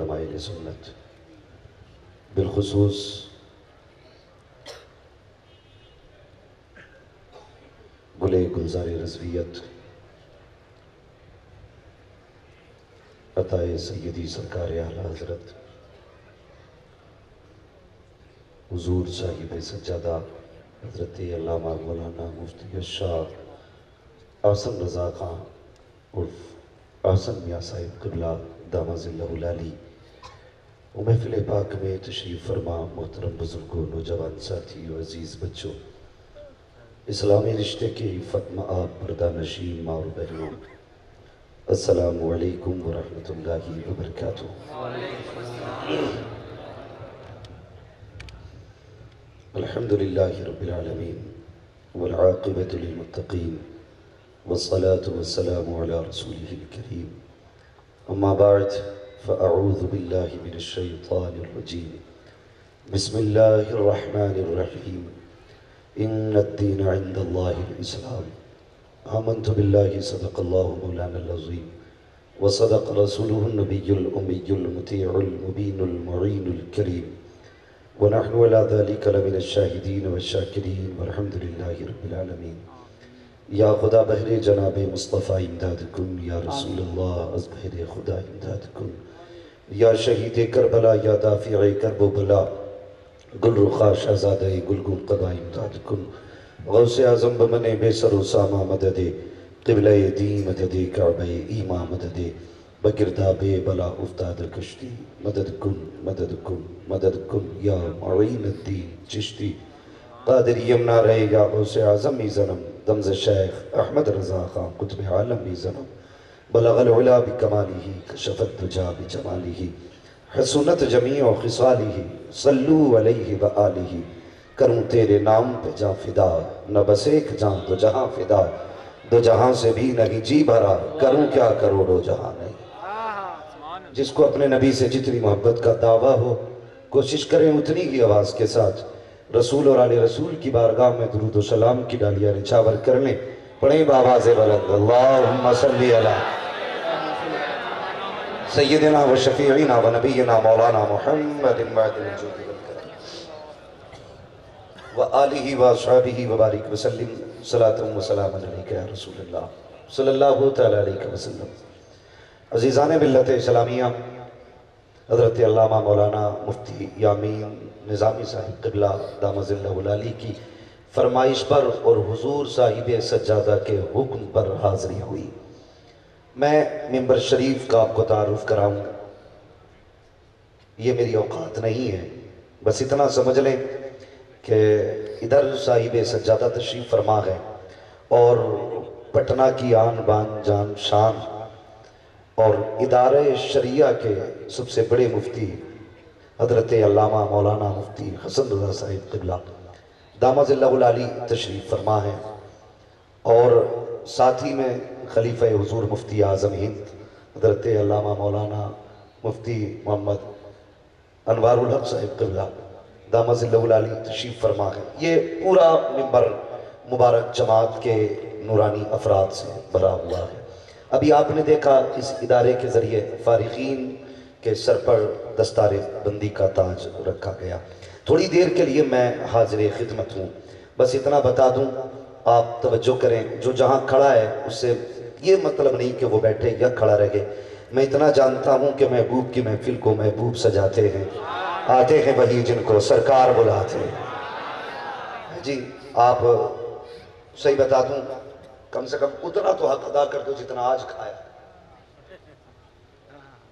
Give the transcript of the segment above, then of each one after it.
علماء اہل سنت، بالخصوص گلے گلزار رضویت عطائے سیدی سرکار اعلیٰ حضرت حضور صاحب سجادہ حضرت علامہ مولانا مفتی الشاہ احسن رضا خان عرف احسن میاں صاحب قبلہ دامہ ظلہ العالی و محفل پاک میں تشریف فرما محترم بزرگوں، نوجوان ساتھی و عزیز بچوں، اسلامی رشتے کے فتم آپ پردہ نشین ماں اور بہنوں، السلام علیکم ورحمۃ اللہ وبرکاتہ۔ الحمدللہ رب العالمین والعاقبۃ للمتقین والصلاة والسلام علی رسولہ الکریم، اما بعد فاعوذ باللہ من الشیطان الرجیم، بسم اللہ الرحمن الرحیم، ان الدین عند اللہ الاسلام، آمنت باللہ صدق اللہ مولانا العظیم وصدق رسولہ النبی الامی المطیع المبین المعین الکریم، ونحن على ذلك لمن الشاہدین والشاکرین والحمد للہ رب العالمین۔ یا خدا بہر جناب مصطفیٰ امداد کن، یا رسول اللہ از بہر خدا امداد کن، یا شہید کربلا یا دافع کرب و بلا، گل رخا شہزادہ گلگون قبا امداد کن، غوث اعظم بمن بے سر و سامہ مدد، قبلہ دین مدد، کعبہ ایمان مدد، بگرداب بلا افتاد کشتی، مدد کن مدد کن مدد کن یا معین الدین چشتی، قادر یمنا رہے یا غوث اعظم ای زنم، دمز شیخ احمد رضا خان قطب عالم ای زنم، بلغ العلا بکمالہ کشف الدجا بجمالہ، حسنت جمیع خصالہ صلو علیہ وآلہ، کروں تیرے نام پہ جاں فدا، نہ بس ایک جان دو جہاں فدا، دو جہاں سے بھی نہیں جی بھرا، کروں کیا کروڑوں جہاں نہیں۔ جس کو اپنے نبی سے جتنی محبت کا دعویٰ ہو، کوشش کریں اتنی ہی آواز کے ساتھ رسول اور آل رسول کی بارگاہ میں درود و سلام کی ڈالیاں نچھاور کر لیں، پڑھیں بآواز بلند، اللہم صلی علی سیدنا و شفیعنا و نبینا مولانا محمد معدن الجود والکرم و آلہ و اصحابہ و بارک وسلم، صلاة و سلام علیکہ یا رسول اللہ صلی اللہ تعالیٰ علیہ وسلم۔ عزیزان ملت اسلامیہ، حضرت علامہ مولانا مفتی یامین نظامی صاحب قبلہ دامہ ظلہ العالی کی فرمائش پر اور حضور صاحب سجادہ کے حکم پر حاضری ہوئی۔ میں منبر شریف کا آپ کو تعارف کراؤں، یہ میری اوقات نہیں ہے، بس اتنا سمجھ لیں کہ ادھر صاحب سجادہ تشریف فرما ہے اور پٹنہ کی آن بان جان شان اور ادارہ شریعہ کے سب سے بڑے مفتی حضرت علامہ مولانا مفتی حسن رضا صاحب قبلہ دامہ ظلہ العالی تشریف فرما ہے، اور ساتھی میں خلیفہ حضور مفتی اعظم ہند حضرت علامہ مولانا مفتی محمد انوار الحق صاحب قبلہ دامہ ظلہ العالی تشریف فرما ہے۔ یہ پورا منبر مبارک جماعت کے نورانی افراد سے بھرا ہوا ہے۔ ابھی آپ نے دیکھا اس ادارے کے ذریعے فارغین کے سر پر دستار بندی کا تاج رکھا گیا۔ تھوڑی دیر کے لیے میں حاضر خدمت ہوں، بس اتنا بتا دوں، آپ توجہ کریں، جو جہاں کھڑا ہے اس سے یہ مطلب نہیں کہ وہ بیٹھے یا کھڑا رہے۔ میں اتنا جانتا ہوں کہ محبوب کی محفل کو محبوب سجاتے ہیں، آتے ہیں وہی جن کو سرکار بلاتے ہیں۔ جی آپ صحیح بتا دوں، کم سے کم اتنا تو حق ادا کر دو جتنا آج کھایا۔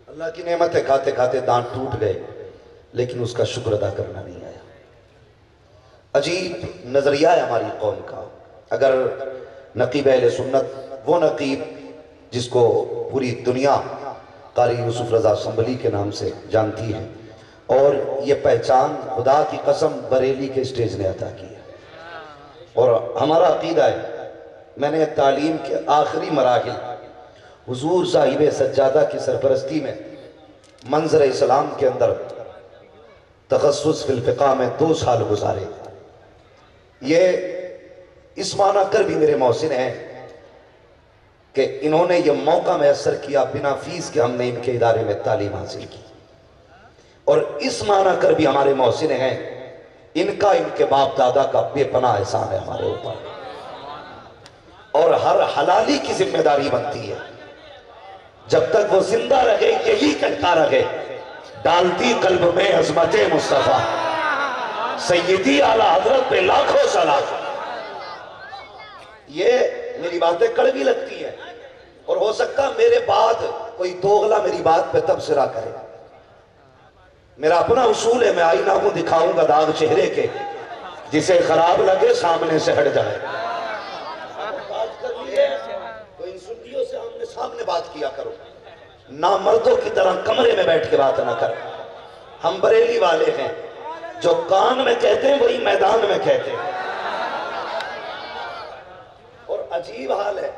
اللہ کی نعمت ہے، کھاتے کھاتے دانت ٹوٹ گئے، لیکن اس کا شکر ادا کرنا نہیں آیا۔ عجیب نظریہ ہے ہماری قوم کا۔ اگر نقیب اہل سنت، وہ نقیب جس کو پوری دنیا قاری یوسف رضا سنبھلی کے نام سے جانتی ہے، اور یہ پہچان خدا کی قسم بریلی کے اسٹیج نے عطا کی ہے، اور ہمارا عقیدہ ہے، میں نے تعلیم کے آخری مراحل حضور صاحب سجادہ کی سرپرستی میں منظر اسلام کے اندر تخصص فی الفقہ میں 2 سال گزارے۔ یہ اس معنی کر بھی میرے محسن ہیں کہ انہوں نے یہ موقع میسر کیا، بنا فیس کے ہم نے ان کے ادارے میں تعلیم حاصل کی۔ اور اس معنی کر بھی ہمارے محسن ہیں، ان کا ان کے باپ دادا کا بے پناہ احسان ہے ہمارے اوپر، اور ہر حلالی کی ذمہ داری بنتی ہے۔ جب تک وہ زندہ رہے یہی کہتا رہے، ڈالتی قلب میں عظمت مصطفیٰ، سیدی اعلیٰ حضرت پہ لاکھوں سلام۔ یہ میری باتیں کڑوی لگتی ہیں، اور ہو سکتا میرے بعد کوئی دوغلا میری بات پہ تبصرہ کرے۔ میرا اپنا اصول ہے، میں آئینہ کو دکھاؤں گا داغ چہرے کے، جسے خراب لگے سامنے سے ہٹ جائے۔ بات کر لیے تو ان سنیوں سے آمنے سامنے بات کیا کرو، نامردوں کی طرح کمرے میں بیٹھ کے بات نہ کرو۔ ہم بریلی والے ہیں، جو کان میں کہتے ہیں وہی میدان میں کہتے ہیں۔ اور عجیب حال ہے،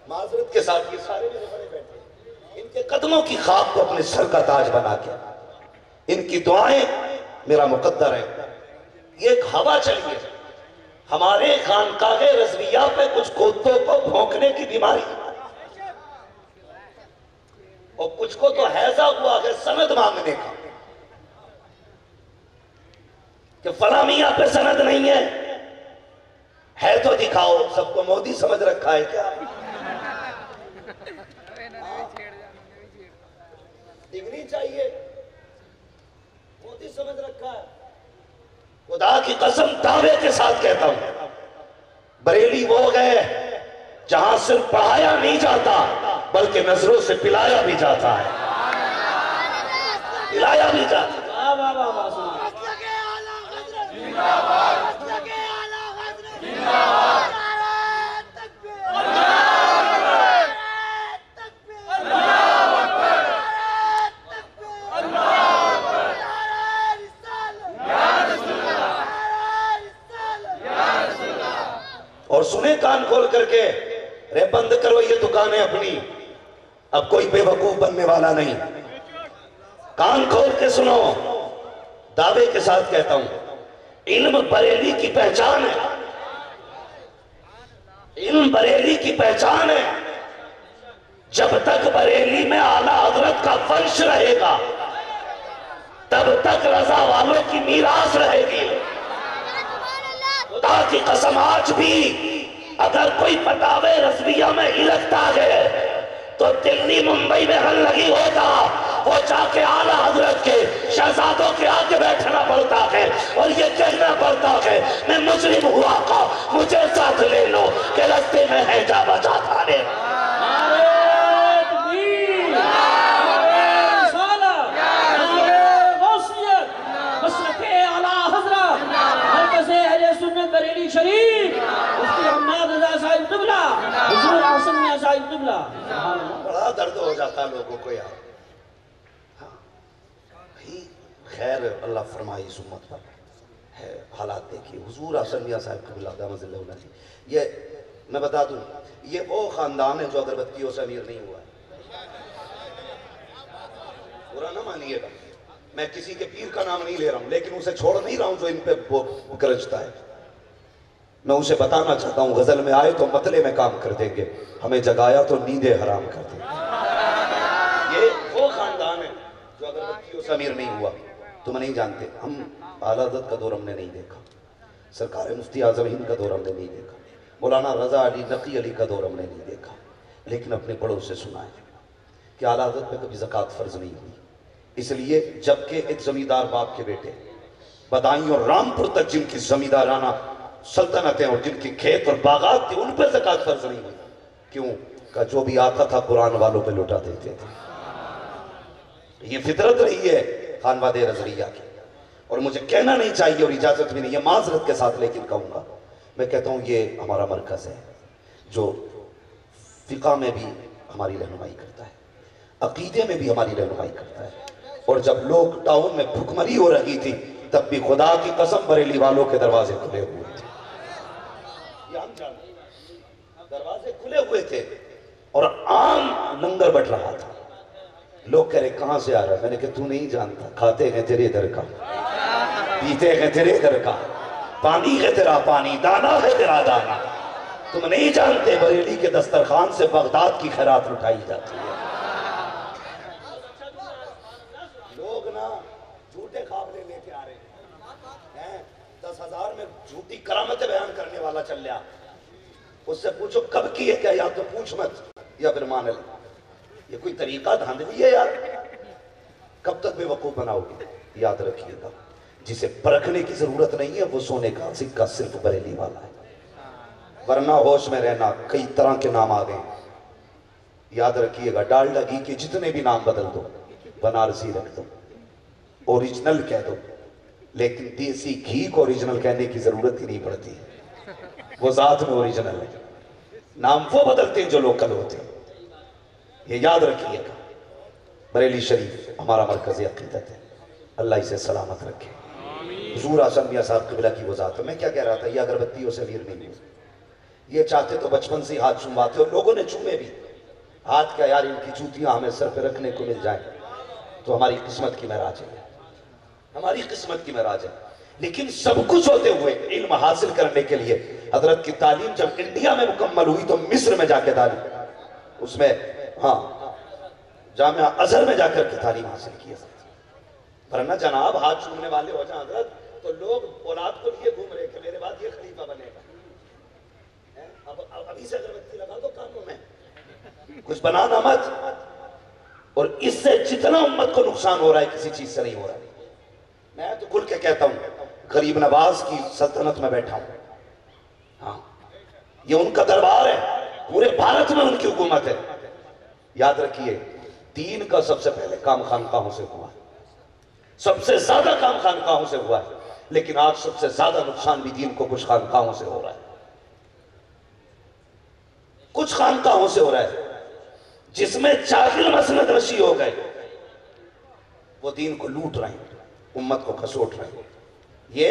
معذرت کے ساتھ یہ سارے میرے بڑے بیٹھے ہیں، ان کے قدموں کی خاک کو اپنے سر کا تاج بنا کے، ان کی دعائیں میرا مقدر ہے۔ یہ ایک ہوا چلی ہے ہمارے خانقاہ رضویہ پہ، کچھ کتوں کو بھونکنے کی بیماری، اور کچھ کو تو حیضہ ہوا ہے سند مانگنے کا، کہ فلاں میاں پہ سند نہیں ہے تو دکھاؤ۔ سب کو مودی سمجھ رکھا ہے کیا؟ ڈگری چاہیے، مودی سمجھ رکھا ہے۔ خدا کی قسم دعوے کے ساتھ کہتا ہوں، بریلی وہ گئے جہاں صرف پڑھایا نہیں جاتا بلکہ نظروں سے پلایا بھی جاتا ہے، پلایا بھی جاتا ہے۔ اور سنیں کان کھول کر کے، رے بند کرو یہ دکانیں اپنی، اب کوئی بے وقوف بننے والا نہیں۔ کان کھول کے سنو، دعوے کے ساتھ کہتا ہوں، علم بریلی کی پہچان ہے، علم بریلی کی پہچان ہے۔ جب تک بریلی میں اعلیٰ حضرت کا فرش رہے گا تب تک رضا والوں کی میراث رہے گی۔ خدا کی قسم آج بھی اگر کوئی فتاوی رضویہ میں ہلکتا ہے تو دلی ممبئی میں حل لگی ہوتا، وہ جا کے اعلیٰ حضرت کے شہزادوں کے آگے بیٹھنا پڑتا ہے اور یہ کہنا پڑتا ہے میں مجرم ہوا کا مجھے ساتھ لے لو کہ رستے میں ہے جا بچا تھانے۔ بریلی شریف مفتی حماد رضا صاحب قبلہ، حضور حسن میاں صاحب قبلہ۔ بڑا درد ہو جاتا ہے لوگوں کو یار۔ خیر اللہ فرمائی اس امت پر ہے، حالات دیکھیے۔ حضور حسن میاں صاحب قبلہ دامت اللہ علیہ جی، یہ میں بتا دوں یہ وہ خاندان ہے جو اگربتیوں سے امیر نہیں ہوا ہے۔ برا نہ مانیے گا، میں کسی کے پیر کا نام نہیں لے رہا ہوں، لیکن اسے چھوڑ نہیں رہا ہوں جو ان پہ گرجتا ہے۔ میں اسے بتانا چاہتا ہوں غزل میں آئے تو مطلع میں کام کر دیں گے، ہمیں جگایا تو نیندیں حرام کر دیں گے۔ یہ وہ خاندان ہے جو اگربتیوں سے امیر نہیں ہوا۔ تم نہیں جانتے، ہم اعلیٰ حضرت کا دور ہم نے نہیں دیکھا، سرکار مفتی اعظم ہند کا دور ہم نے نہیں دیکھا، مولانا رضا علی نقی علی کا دور ہم نے نہیں دیکھا، لیکن اپنے بڑوں سے سنا ہے کہ اعلیٰ حضرت پہ کبھی زکوٰۃ فرض نہیں ہوئی۔ اس لیے جبکہ ایک زمیندار باپ کے بیٹے بدائیں اور رامپور تک جن کی زمیندارانہ سلطنتیں اور جن کی کھیت اور باغات تھی ان پہ زکوٰۃ فرض نہیں ہوئی۔ کیوں؟ کہ جو بھی آتا تھا قرآن والوں پہ لوٹا دیتے تھے۔ یہ فطرت رہی ہے خانوادہ رضویہ کی، اور مجھے کہنا نہیں چاہیے اور اجازت بھی نہیں ہے معذرت کے ساتھ، لیکن کہوں گا، میں کہتا ہوں یہ ہمارا مرکز ہے جو فقہ میں بھی ہماری رہنمائی کرتا ہے، عقیدے میں بھی ہماری رہنمائی کرتا ہے۔ اور جب لوگ ٹاؤن میں بھکمری ہو رہی تھی تب بھی خدا کی قسم بریلی والوں کے دروازے کھلے ہوئے تھے، یہ ہم جانتے ہیں، دروازے کھلے ہوئے تھے اور عام لنگر بٹ رہا تھا۔ لوگ کہہ رہے کہاں سے آ رہا ہے؟ میں نے کہا تو نہیں جانتا، کھاتے ہیں تیرے در کا، پیتے ہیں تیرے در کا، پانی ہے تیرا پانی، دانا ہے تیرا دانا۔ تم نہیں جانتے بریلی کے دسترخوان سے بغداد کی خیرات اٹھائی جاتی ہے۔ لوگ نا جھوٹے خواب لے کے آ رہے ہیں 10,000 میں جھوٹی کرامتیں بیان کرنے والا چل لیا. اس سے پوچھو کب کی ہے کیا، یا تو پوچھ مت یا پھر مان لے. یہ کوئی طریقہ دھاندلی ہے یار؟ کب تک بے وقوف بناؤ گے؟ یاد رکھیے گا جسے پرکھنے کی ضرورت نہیں ہے وہ سونے کا سکہ صرف بریلی والا ہے. ورنہ ہوش میں رہنا، کئی طرح کے نام آ گئے. یاد رکھیے گا ڈالڈا گھی کے جتنے بھی نام بدل دو، بنارسی رکھ دو، اوریجنل کہہ دو، لیکن دیسی گھی کو اوریجنل کہنے کی ضرورت ہی نہیں پڑتی. وہ ذات میں اوریجنل ہے. نام وہ بدلتے ہیں جو لوکل ہوتے ہیں. یہ یاد رکھیے گا. بریلی شریف ہمارا مرکزی عقیدت ہے. اللہ اسے سلامت رکھے. حضور اعظم میاں صاحب قبلہ کی وہ ذات ہے. میں کیا کہہ رہا تھا، یہ اگربتیوں سے ویر نہیں ہوئی. یہ چاہتے تو بچپن سے ہاتھ چومواتے، اور لوگوں نے چومے بھی. ہاتھ کیا یار، ان کی چوتیاں ہمیں سر پہ رکھنے کو مل جائیں تو ہماری قسمت کی معراج ہے. ہماری قسمت کی معراج ہے. لیکن سب کچھ ہوتے ہوئے علم حاصل کرنے کے لیے حضرت کی تعلیم جب انڈیا میں مکمل ہوئی تو مصر میں جا کے تعلیم، اس میں جامعہ ازہر میں جا کر کے تعلیم حاصل کی. ورنہ جناب ہاتھ چومنے والے ہو جائیں حضرت تو لوگ اولاد کو لیے گھوم رہے کہ میرے بعد یہ خلیفہ بنے گا. ابھی سے اگربتی لگا دو کانوں میں، کچھ بنانا مت. اور اس سے جتنا امت کو نقصان ہو رہا ہے کسی چیز سے نہیں ہو رہا ہے. میں تو کھل کے کہتا ہوں غریب نواز کی سلطنت میں بیٹھا ہوں. ہاں یہ ان کا دربار ہے، پورے بھارت میں ان کی حکومت ہے. یاد رکھیے دین کا سب سے پہلے کام خانقاہوں سے ہوا ہے. سب سے زیادہ کام خانقاہوں سے ہوا ہے. لیکن آج سب سے زیادہ نقصان بھی دین کو کچھ خانقاہوں سے ہو رہا ہے. کچھ خانقاہوں سے ہو رہا ہے جس میں چاغل مسند رشی ہو گئے. وہ دین کو لوٹ رہے ہیں، امت کو کھسوٹ رہے ہیں. یہ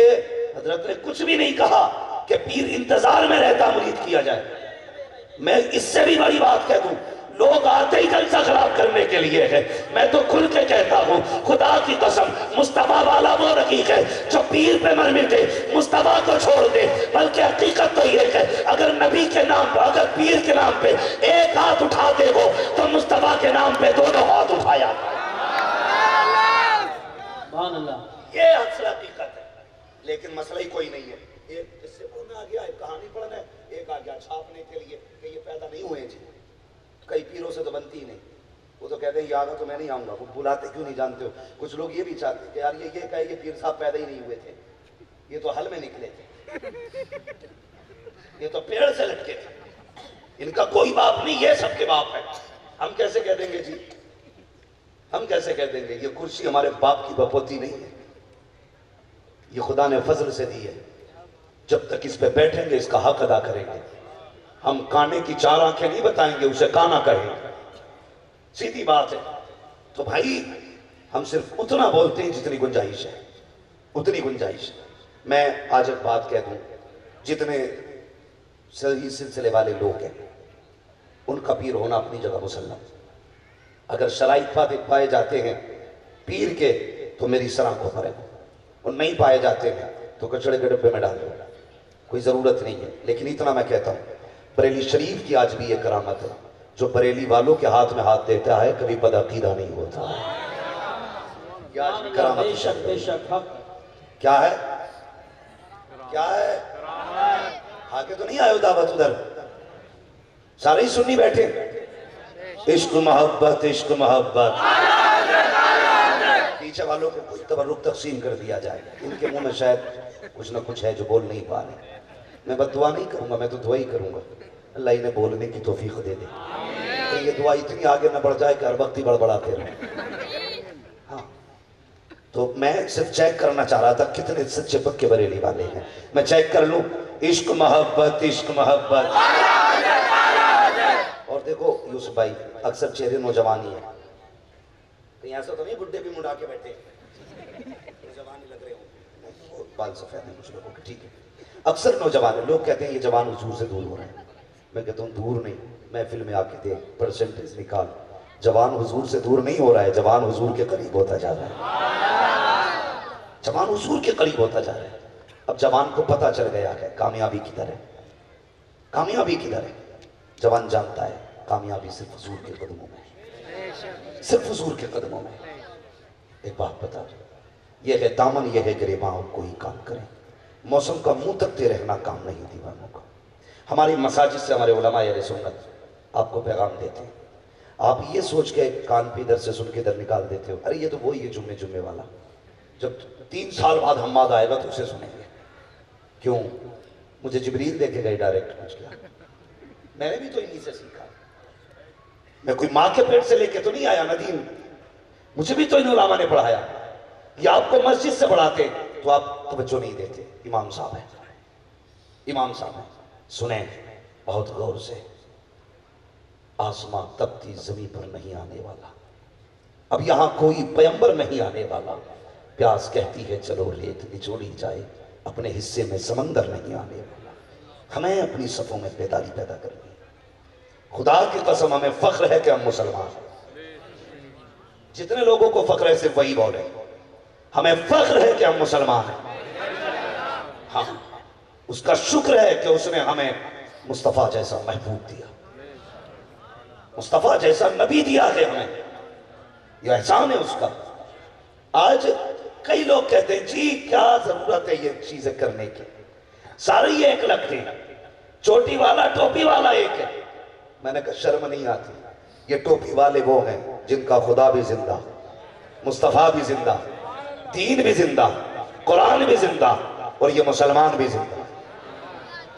حضرت نے کچھ بھی نہیں کہا کہ پیر انتظار میں رہتا مرید کیا جائے. میں اس سے بھی بڑی بات کہہ دوں، لوگ آتے ہی جلسہ خراب کرنے کے لیے ہے. میں تو کھل کے کہتا ہوں خدا کی قسم مصطفیٰ والا وہ رقیق ہے جو پیر پہ مر مٹے مصطفیٰ کو چھوڑ دے. بلکہ حقیقت تو یہ ہے اگر نبی کے نام پہ، اگر پیر کے نام پہ ایک ہاتھ اٹھاتے ہو تو مصطفیٰ کے نام پہ دونوں ہاتھ اٹھایا. سبحان اللہ. یہ اصل حقیقت ہے. لیکن مسئلہ ہی کوئی نہیں ہے. ایک اس سے پڑھنا آ گیا، ایک کہانی پڑھنا ہے، ایک آ گیا چھاپنے کے لیے کہ یہ پیدا نہیں ہوئے جی. کئی پیروں سے تو بنتی ہی نہیں. وہ تو کہتے ہیں یاد ہے تو میں نہیں آؤں گا. وہ بلاتے کیوں نہیں جانتے ہو. کچھ لوگ یہ بھی چاہتے ہیں کہ یار یہ کہے یہ پیر صاحب پیدا ہی نہیں ہوئے تھے، یہ تو حل میں نکلے تھے، یہ تو پیڑ سے لٹکے تھے، ان کا کوئی باپ نہیں، یہ سب کے باپ ہے. ہم کیسے کہہ دیں گے جی، ہم کیسے کہہ دیں گے. یہ کرسی ہمارے باپ کی بپوتی نہیں ہے، یہ خدا نے فضل سے دی ہے. جب تک اس پہ بیٹھیں گے اس کا حق ادا کریں گے. ہم کانے کی 4 آنکھیں نہیں بتائیں گے، اسے کانا کہیں گے. سیدھی بات ہے. تو بھائی ہم صرف اتنا بولتے ہیں جتنی گنجائش ہے، اتنی گنجائش ہے. میں آج ایک بات کہہ دوں، جتنے صحیح سلسلے والے لوگ ہیں ان کا پیر ہونا اپنی جگہ مسلم. اگر شرائط پائے جاتے ہیں پیر کے تو میری سر آنکھوں پر ہے، اور نہیں پائے جاتے ہیں تو کچڑے کے ڈبے میں ڈال دو، کوئی ضرورت نہیں ہے. لیکن اتنا میں کہتا ہوں بریلی شریف کی آج بھی یہ کرامت ہے، جو بریلی والوں کے ہاتھ میں ہاتھ دیتا ہے کبھی بدعقیدہ نہیں ہوتا. یہ آج بھی کرامت بے شک بے شک حق. کیا ہے، کیا ہے. آگے تو نہیں آئے ہو دعوت ادھر، سارے ہی سنی بیٹھے. عشق محبت عشق محبت. پیچھے والوں کو کچھ تبرک تقسیم کر دیا جائے. ان کے منہ میں شاید کچھ نہ کچھ ہے جو بول نہیں پا رہے. میں بد دعا نہیں کروں گا، میں تو دعا ہی کروں گا اللہ انہیں بولنے کی توفیق دے دے کہ یہ دعا اتنی آگے نہ بڑھ جائے کہ ہر وقت ہی بڑبڑاتے رہے. ہاں تو میں صرف چیک کرنا چاہ رہا تھا کتنے سچے پکے بریلی والے ہیں. میں چیک کر لوں. عشق محبت عشق محبت. اور دیکھو یوسف بھائی اکثر چہرے نوجوانی ہیں، کہیں ایسا تو نہیں بڈھے بھی مڑا کے بیٹھے نوجوانی لگ رہے ہوں، بال سفید ہیں کچھ لوگوں کے. ٹھیک ہے اکثر نوجوان لوگ کہتے ہیں یہ جوان حضور سے دور ہو رہے ہیں. میں کہتا ہوں دور نہیں. محفل میں آ کے دیکھ پرسنٹیج نکال، جوان حضور سے دور نہیں ہو رہا ہے، جوان حضور کے قریب ہوتا جا رہا ہے. جوان حضور کے قریب ہوتا جا رہا ہے. اب جوان کو پتہ چل گیا ہے کامیابی کدھر ہے، کامیابی کدھر ہے. جوان جانتا ہے کامیابی صرف حضور کے قدموں میں، صرف حضور کے قدموں میں. ایک بات بتا دو، یہ ہے دامن، یہ ہے گریباں، کوئی کام کریں۔ موسم کا منہ تکتے رہنا کام نہیں دیوانوں کا۔ ہماری مساجد سے ہمارے علماء اہل سنت آپ کو پیغام دیتے ہیں، آپ یہ سوچ کے کان پہ ادھر سے سن کے ادھر نکال دیتے ہو، ارے یہ تو وہی ہے جمعے والا، جب 3 سال بعد حماد آئے گا تو اسے سنیں گے۔ کیوں؟ مجھے جبریل دے کے گئے ڈائریکٹ پوچھ گیا، میں نے بھی تو انہی سے سیکھا، میں کوئی ماں کے پیٹ سے لے کے تو نہیں آیا ندیم، مجھے بھی تو ان علماء نے پڑھایا۔ یہ آپ کو مسجد سے پڑھاتے تو آپ توجہ نہیں دیتے۔ امام صاحب ہیں، امام صاحب ہیں، سنیں بہت غور سے، آسمان تپتی زمین پر نہیں آنے والا، اب یہاں کوئی پیغمبر نہیں آنے والا، پیاس کہتی ہے چلو ریت نچوڑی جائے، اپنے حصے میں سمندر نہیں آنے والا۔ ہمیں اپنی صفوں میں بیداری پیدا کرنی ہے۔ خدا کی قسم ہمیں فخر ہے کہ ہم مسلمان ہیں، جتنے لوگوں کو فخر ہے صرف وہی بولے، ہمیں فخر ہے کہ ہم مسلمان ہیں۔ ہاں، اس کا شکر ہے کہ اس نے ہمیں مصطفیٰ جیسا محبوب دیا، مصطفیٰ جیسا نبی دیا ہے ہمیں، یہ احسان ہے اس کا۔ آج کئی لوگ کہتے ہیں جی کیا ضرورت ہے یہ چیزیں کرنے کی، سارے یہ ایک لگتے ہیں، چوٹی والا ٹوپی والا ایک ہے۔ میں نے کہا شرم نہیں آتی، یہ ٹوپی والے وہ ہیں جن کا خدا بھی زندہ، مصطفیٰ بھی زندہ، دین بھی زندہ، قرآن بھی زندہ، اور یہ مسلمان بھی زندہ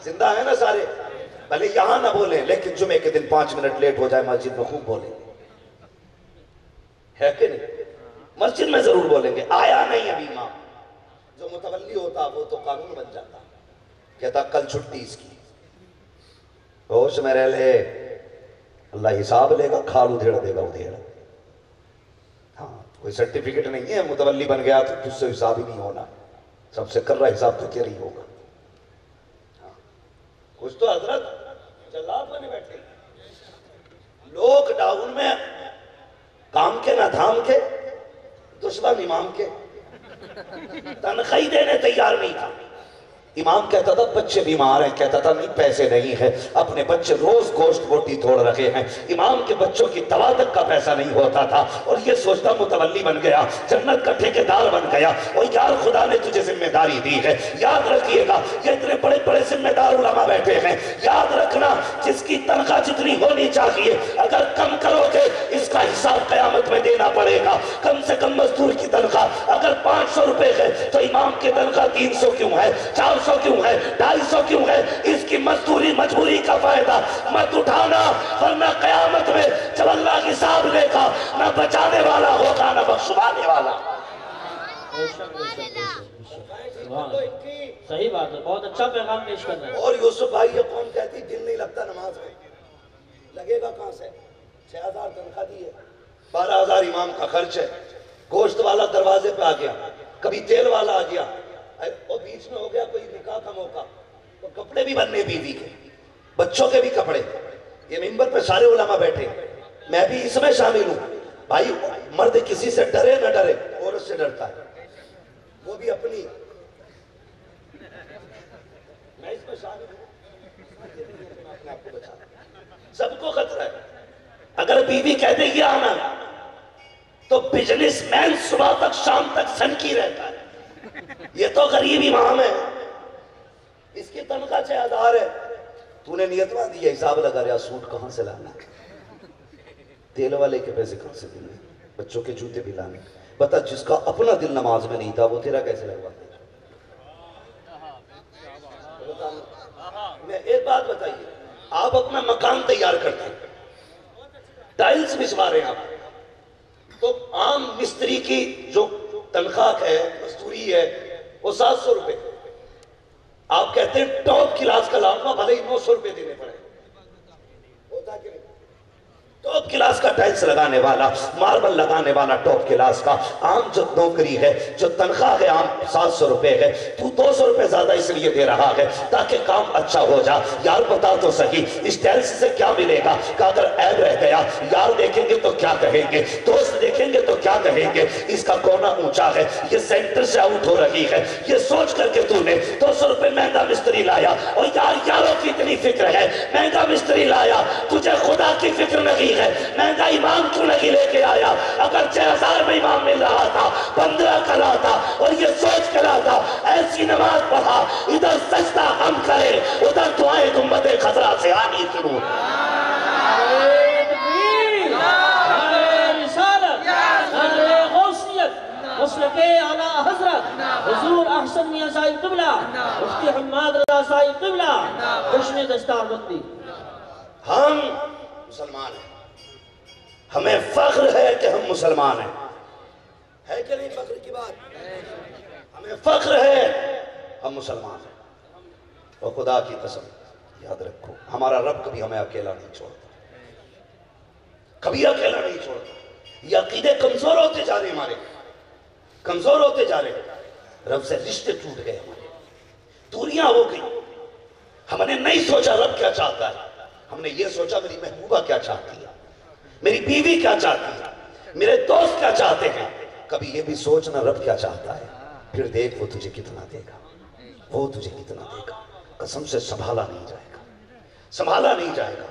زندہ ہے نا سارے۔ بھلے یہاں نہ بولیں لیکن جمعے کے دن 5 منٹ لیٹ ہو جائے مسجد میں خوب بولیں گے، ہے کہ نہیں؟ مسجد میں ضرور بولیں گے۔ آیا نہیں ابھی امام، جو متولی ہوتا وہ تو قانون بن جاتا، کہتا کل چھٹی اس کی، ہوش میں رہ لے، اللہ حساب لے گا، کھال ادھیڑ دے گا ادھیڑ۔ ہاں، کوئی سرٹیفکیٹ نہیں ہے متولی بن گیا تو تجھ سے حساب ہی نہیں ہونا، سب سے کر رہا حساب تو کیا نہیں ہوگا۔ کچھ تو حضرت جلاد بنے بیٹھے، لوک ڈاؤن میں کام کے نہ دھام کے، دشمن امام کے، تنخواہ دینے تیار نہیں تھا۔ امام کہتا تھا بچے بیمار ہیں، کہتا تھا نہیں پیسے نہیں ہیں، اپنے بچے روز گوشت بوٹی توڑ رکھے ہیں، امام کے بچوں کی دوا تک کا پیسہ نہیں ہوتا تھا، اور یہ سوچتا متولی بن گیا، جنت کا ٹھیکیدار بن گیا۔ اور یار خدا نے تجھے ذمہ داری دی ہے، یاد رکھیے گا یہ اتنے بڑے بڑے ذمہ دار علماء بیٹھے ہیں، یاد رکھنا جس کی تنخواہ جتنی ہونی چاہیے اگر کم کرو گے اس کا حساب قیامت میں دینا پڑے گا۔ کم سے کم مزدور کی تنخواہ اگر 500 روپے ہے تو امام کی تنخواہ 300 کیوں ہے، 400 کیوں ہے، 250 کیوں ہے؟ اس کی مزدوری مجبوری کا فائدہ مت اٹھانا، ورنہ قیامت میں جب اللہ حساب لے گا نہ بچانے والا ہوگا نہ بخشوانے والا۔ صحیح بات ہے، بہت اچھا پیغام پیش کرنا ہے۔ اور یوسف بھائی یہ قوم کہتی دل نہیں لگتا نماز میں، لگے گا کہاں سے؟ 6000 تنخواہ دی ہے، 12000 امام کا خرچ ہے، گوشت والا دروازے پہ آ گیا، کبھی تیل والا آ گیا، اور بیچ میں ہو گیا کوئی نکاح کا موقع تو کپڑے بھی بننے بیوی کے، بچوں کے بھی کپڑے۔ یہ منبر پہ سارے علماء بیٹھے، میں بھی اس میں شامل ہوں۔ بھائی مرد کسی سے ڈرے نہ ڈرے، عورت سے ڈرتا ہے، وہ بھی اپنی، میں اس میں شامل ہوں، اپنے آپ کو بچا، سب کو خطرہ ہے۔ اگر بیوی کہہ دے گی آنا تو بزنس مین صبح تک شام تک سنکی رہتا ہے۔ یہ تو غریب امام ہے، اس کی تنخواہ 6000 ہے، تو نے نیت باندھی ہے، حساب لگا رہا سوٹ کہاں سے لانا، تیل والے کے پیسے کہاں سے دینے، بچوں کے جوتے بھی لانے، بتا جس کا اپنا دل نماز میں نہیں تھا وہ تیرا کیسے لگوا دے؟ میں ایک بات بتائیے، آپ اپنا مکان تیار کرتے ہیں، ٹائلز بچھوا رہے ہیں آپ، تو عام مستری کی جو تنخواہ ہے مزدوری ہے وہ 700 روپے، آپ کہتے ہیں ٹاپ کلاس کا لاؤں گا بھلے ہی 900 روپے دینے پڑے، ہوتا کہ نہیں؟ ٹاپ کلاس کا ٹائلز لگانے والا، ماربل لگانے والا ٹاپ کلاس کا، عام جو نوکری ہے جو تنخواہ ہے عام 700 روپے ہے، تو 200 روپے زیادہ اس لیے دے رہا ہے تاکہ کام اچھا ہو جا۔ یار بتا تو صحیح اس ٹائلز سے کیا ملے گا؟ کہ اگر عیب رہ گیا یار دیکھیں گے تو کیا کہیں گے، دوست دیکھیں گے تو کیا کہیں گے، اس کا کونا اونچا ہے، یہ سینٹر سے آؤٹ ہو رہی ہے، یہ سوچ کر کے تو نے 200 روپے مہنگا مستری لایا، اور یاروں کی اتنی فکر ہے مہنگا مستری لایا، تجھے خدا کی فکر نہیں ہے، مہنگا امام کیوں نہیں لے کے آیا؟ اگر 6000 میں امام مل رہا تھا 15 کا لاتا، اور ایسی نماز پڑھا ادھر سجدہ ہم کرے ادھر دعائیں گنبد خضرا سے آنی شروع. مسلک اعلیٰ حضرت حضور احسن میاں صاحب قبلہ مفتی حماد رضا صاحب قبلہ جشن دستار بندی. ہم مسلمان ہیں, ہمیں فخر ہے کہ ہم مسلمان ہیں. ہے کہ نہیں فخر کی بات؟ ہمیں فخر ہے ہم مسلمان ہیں. اور خدا کی قسم یاد رکھو ہمارا رب کبھی ہمیں اکیلا نہیں چھوڑتا, کبھی اکیلا نہیں چھوڑتا. یہ عقیدے کمزور ہوتے جا رہے ہمارے, کمزور ہوتے جا رہے. رب سے رشتے ٹوٹ گئے ہمارے, دوریاں ہو گئی. ہم نے نہیں سوچا رب کیا چاہتا ہے, ہم نے یہ سوچا میری محبوبہ کیا چاہتی ہے, میری بیوی کیا چاہتی ہے, میرے دوست کیا چاہتے ہیں. کبھی یہ بھی سوچنا رب کیا چاہتا ہے. پھر دیکھ وہ تجھے کتنا دے گا, وہ تجھے کتنا دے گا. قسم سے سنبھالا نہیں جائے گا, سنبھالا نہیں جائے گا.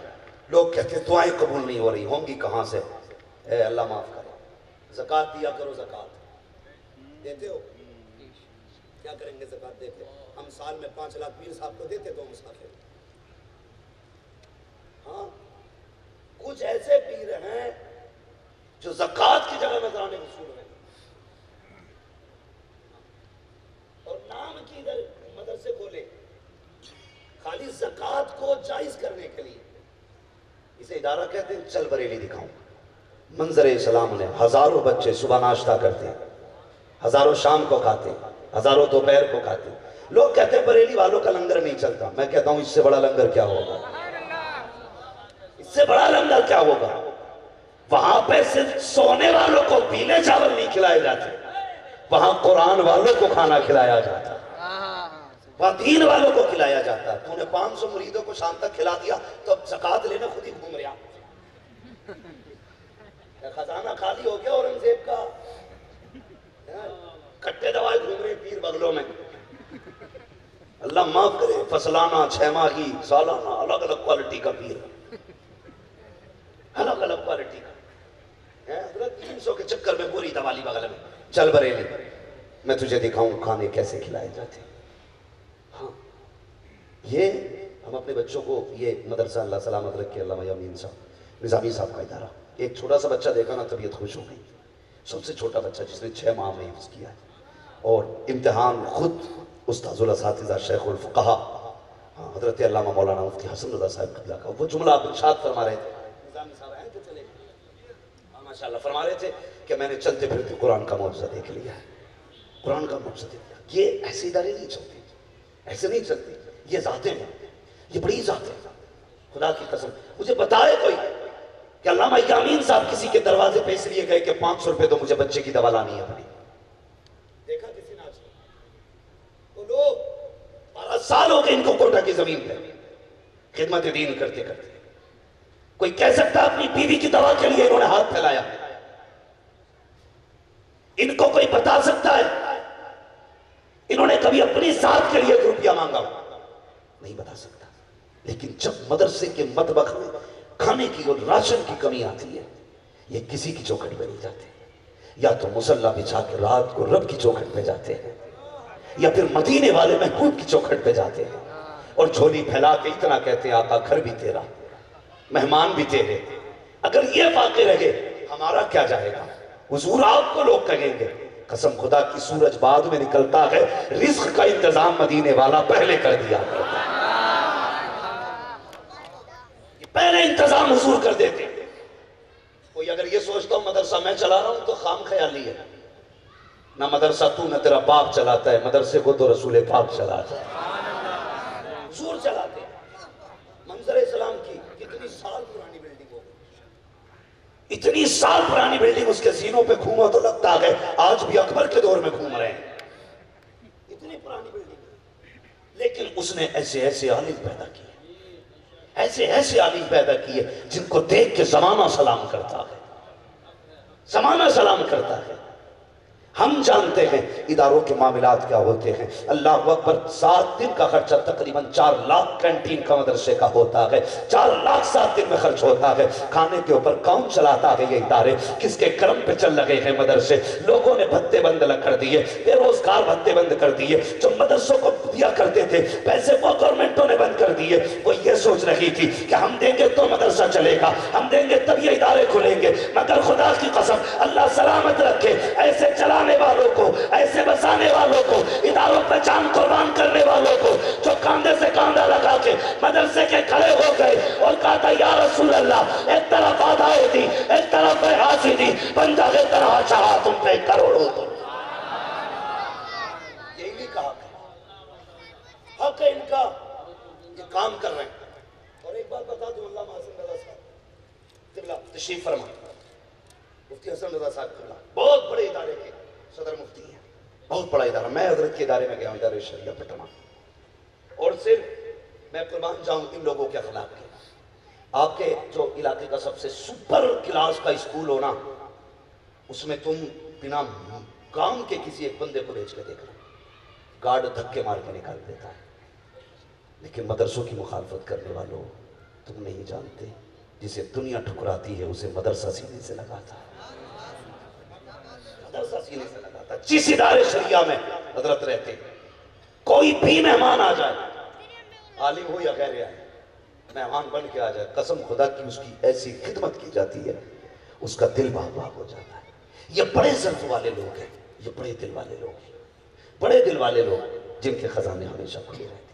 لوگ کہتے ہیں دعائیں قبول نہیں ہو رہی, ہوں گی کہاں سے؟ اے اللہ معاف کرو, زکوٰۃ دیا کرو. زکوٰۃ دیتے ہو؟ کیا کریں گے زکوٰۃ دیتے؟ ہم سال میں 5 لاکھ پیر صاحب کو دیتے 2 مسافر. ہاں کچھ ایسے پیر ہیں جو زکوٰۃ کی جگہ نذرانے وصول ہیں, اور نام کی ادھر مدرسے کھولے خالی زکوٰۃ کو جائز کرنے کے لیے. اسے ادارہ کہتے ہیں. چل بریلی دکھاؤں منظر اسلام نے ہزاروں بچے صبح ناشتہ کرتے, ہزاروں شام کو کھاتے, ہزاروں دوپہر کو کھاتے. لوگ کہتے ہیں بریلی والوں کا لنگر نہیں چلتا. میں کہتا ہوں اس سے بڑا لنگر کیا ہوگا, اس سے بڑا لنگر کیا ہوگا. وہاں پہ صرف سونے والوں کو پیلے چاول نہیں کھلائے جاتے, وہاں قرآن والوں کو کھانا کھلایا جاتا, وہاں دین والوں کو کھلایا جاتا. تو نے 500 مریدوں کو شام تک کھلا دیا تو اب زکوٰۃ لینا خود ہی گھوم رہا. خزانہ خالی ہو گیا اورنگزیب کا, کٹے دوائے گھوم رہے پیر بغلوں میں. اللہ معاف کرے, فصلانہ 6 ماہی سالانہ الگ الگ کوالٹی کا پیر, الگ الگ کوالٹی کا. حضرت 300 کے چکر میں پوری دوالی بغل میں. چل بریلی میں تجھے دکھاؤں کھانے کیسے کھلائے جاتے. ہاں یہ ہم اپنے بچوں کو یہ مدرسہ اللہ سلامت رکھے علامہ یامین صاحب نظامی صاحب کا ادارہ. ایک چھوٹا سا بچہ دیکھا نا طبیعت خوش ہو گئی. سب سے چھوٹا بچہ جس نے 6 ماہ میں حفظ کیا ہے, اور امتحان خود استاذ الاساتذہ شیخ الفقہا حضرت علامہ مولانا مفتی حسن رضا صاحب قبلہ کا وہ جملہ آپ ارشاد فرما رہے تھے. نظامی صاحب ہیں کہ چلے ماشاءاللہ فرما رہے تھے کہ میں نے چلتے پھرتے قرآن کا معجزہ دیکھ لیا ہے, قرآن کا معجزہ دیکھ لیا. یہ ایسے ادارے نہیں چلتے, ایسے نہیں چلتے. یہ ذاتیں ہیں, یہ بڑی ذاتیں ہیں. خدا کی قسم مجھے بتائے کوئی کہ علامہ یامین صاحب کسی کے دروازے پہ اس لیے گئے کہ 500 روپے تو مجھے بچے کی دوا لانی ہے اپنی. دیکھا کسی نے آج وہ لوگ 12 سال ہو گئے ان کو کوٹا کی زمین پہ خدمت دین کرتے کرتے. کوئی کہہ سکتا اپنی بیوی کی دوا کے لیے انہوں نے ہاتھ پھیلایا؟ ان کو کوئی بتا سکتا ہے انہوں نے کبھی اپنی ذات کے لیے روپیہ مانگا؟ نہیں بتا سکتا. لیکن جب مدرسے کے مطبخ میں کھانے کی اور راشن کی کمی آتی ہے یہ کسی کی چوکھٹ پہ نہیں جاتے, یا تو مصلی بچھا کے رات کو رب کی چوکھٹ پہ جاتے ہیں, یا پھر مدینے والے محبوب کی چوکھٹ پہ جاتے ہیں اور جھولی پھیلا کے اتنا کہتے ہیں آقا گھر بھی تیرا, مہمان بھی تیرے. اگر یہ واقع رہے ہمارا کیا جائے گا؟ حضور آپ کو لوگ کہیں گے قسم خدا کی سورج بعد میں نکلتا ہے, رزق کا انتظام مدینے والا پہلے کر دیا کرتا ہے. پہلے انتظام حضور کر دیتے. کوئی اگر یہ سوچتا ہوں مدرسہ میں چلا رہا ہوں تو خام خیالی ہے. نہ مدرسہ تو نہ تیرا باپ چلاتا ہے, مدرسے کو تو رسول پاک چلاتا ہے, حضور چلاتے. منظر اسلام کی کتنی سال پرانی بلڈنگ ہو, اتنی سال پرانی بلڈنگ, اس کے زینوں پہ گھوما تو لگتا ہے آج بھی اکبر کے دور میں گھوم رہے ہیں. اتنی پرانی بلڈنگ, لیکن اس نے ایسے ایسے عالم پیدا کیے, ایسے ایسے عالم پیدا کیے جن کو دیکھ کے زمانہ سلام کرتا ہے, زمانہ سلام کرتا ہے. ہم جانتے ہیں اداروں کے معاملات کیا ہوتے ہیں. اللہ اکبر. 7 دن کا خرچہ تقریباً 4 لاکھ کینٹین کا مدرسے کا ہوتا ہے. 4 لاکھ 7 دن میں خرچ ہوتا ہے. کھانے کے اوپر کون چلاتا ہے یہ ادارے؟ کس کے کرم پہ چل لگے ہیں مدرسے؟ لوگوں نے بھتے بند کر دیے، بے روزگار بھتے بند کر دیے. جو مدرسوں کو دیا کرتے تھے پیسے وہ گورنمنٹوں نے بند کر دیے. وہ یہ سوچ رہی تھی کہ ہم دیں گے تو مدرسہ چلے گا، ہم دیں گے تب یہ ادارے کھلیں گے. مگر خدا کی قسم اللہ سلامت رکھے، ایسے چلانے والوں کو، ایسے بسانے والوں کو، اداروں پہ جان قربان کرنے والوں کو، جو کاندھے سے کاندھا لگا کے مدرسے کے کھڑے ہو گئے اور کہا تھا یا رسول اللہ ایک طرف آدھائی دی ایک طرف حاسی دی، بندہ کے طرح چاہا تم پہ کروڑوں تو. یہی نہیں کہا حق ہے ان کا، یہ کام کر رہے ہیں. اور ایک بات بتا دوں، علامہ حسن رضا صاحب قبلہ تشریف فرما، مفتی حسن رضا صاحب قبلہ بہت بڑے ادارے کے صدر مفتی ہیں، بہت بڑا ادارہ. میں حضرت کے ادارے میں گیا ہوں، ادارے شریعہ پٹنہ، اور صرف میں قربان جاؤں ان لوگوں کے اخلاق کے. آپ کے جو علاقے کا سب سے سپر کلاس کا اسکول ہونا، اس میں تم بنا کام کے کسی ایک بندے کو بھیج کے دیکھنا، گارڈ دھکے مار کے نکال دیتا ہے. لیکن مدرسوں کی مخالفت کرنے والوں، تم نہیں جانتے جسے دنیا ٹھکراتی ہے اسے مدرسہ سینے سے لگاتا ہے. مدرسہ سینے سے لگاتا ہے. جس ادارے شریعہ میں حضرت رہتے کوئی بھی مہمان آ جائے، عالم ہو یا غیر عالم، مہمان بن کے آ جائے، قسم خدا کی اس کی ایسی خدمت کی جاتی ہے اس کا دل باغ باغ ہو جاتا ہے. یہ بڑے ظرف والے لوگ ہیں، یہ بڑے دل والے لوگ ہیں، بڑے دل والے لوگ جن کے خزانے ہمیشہ کھلے رہتے ہیں.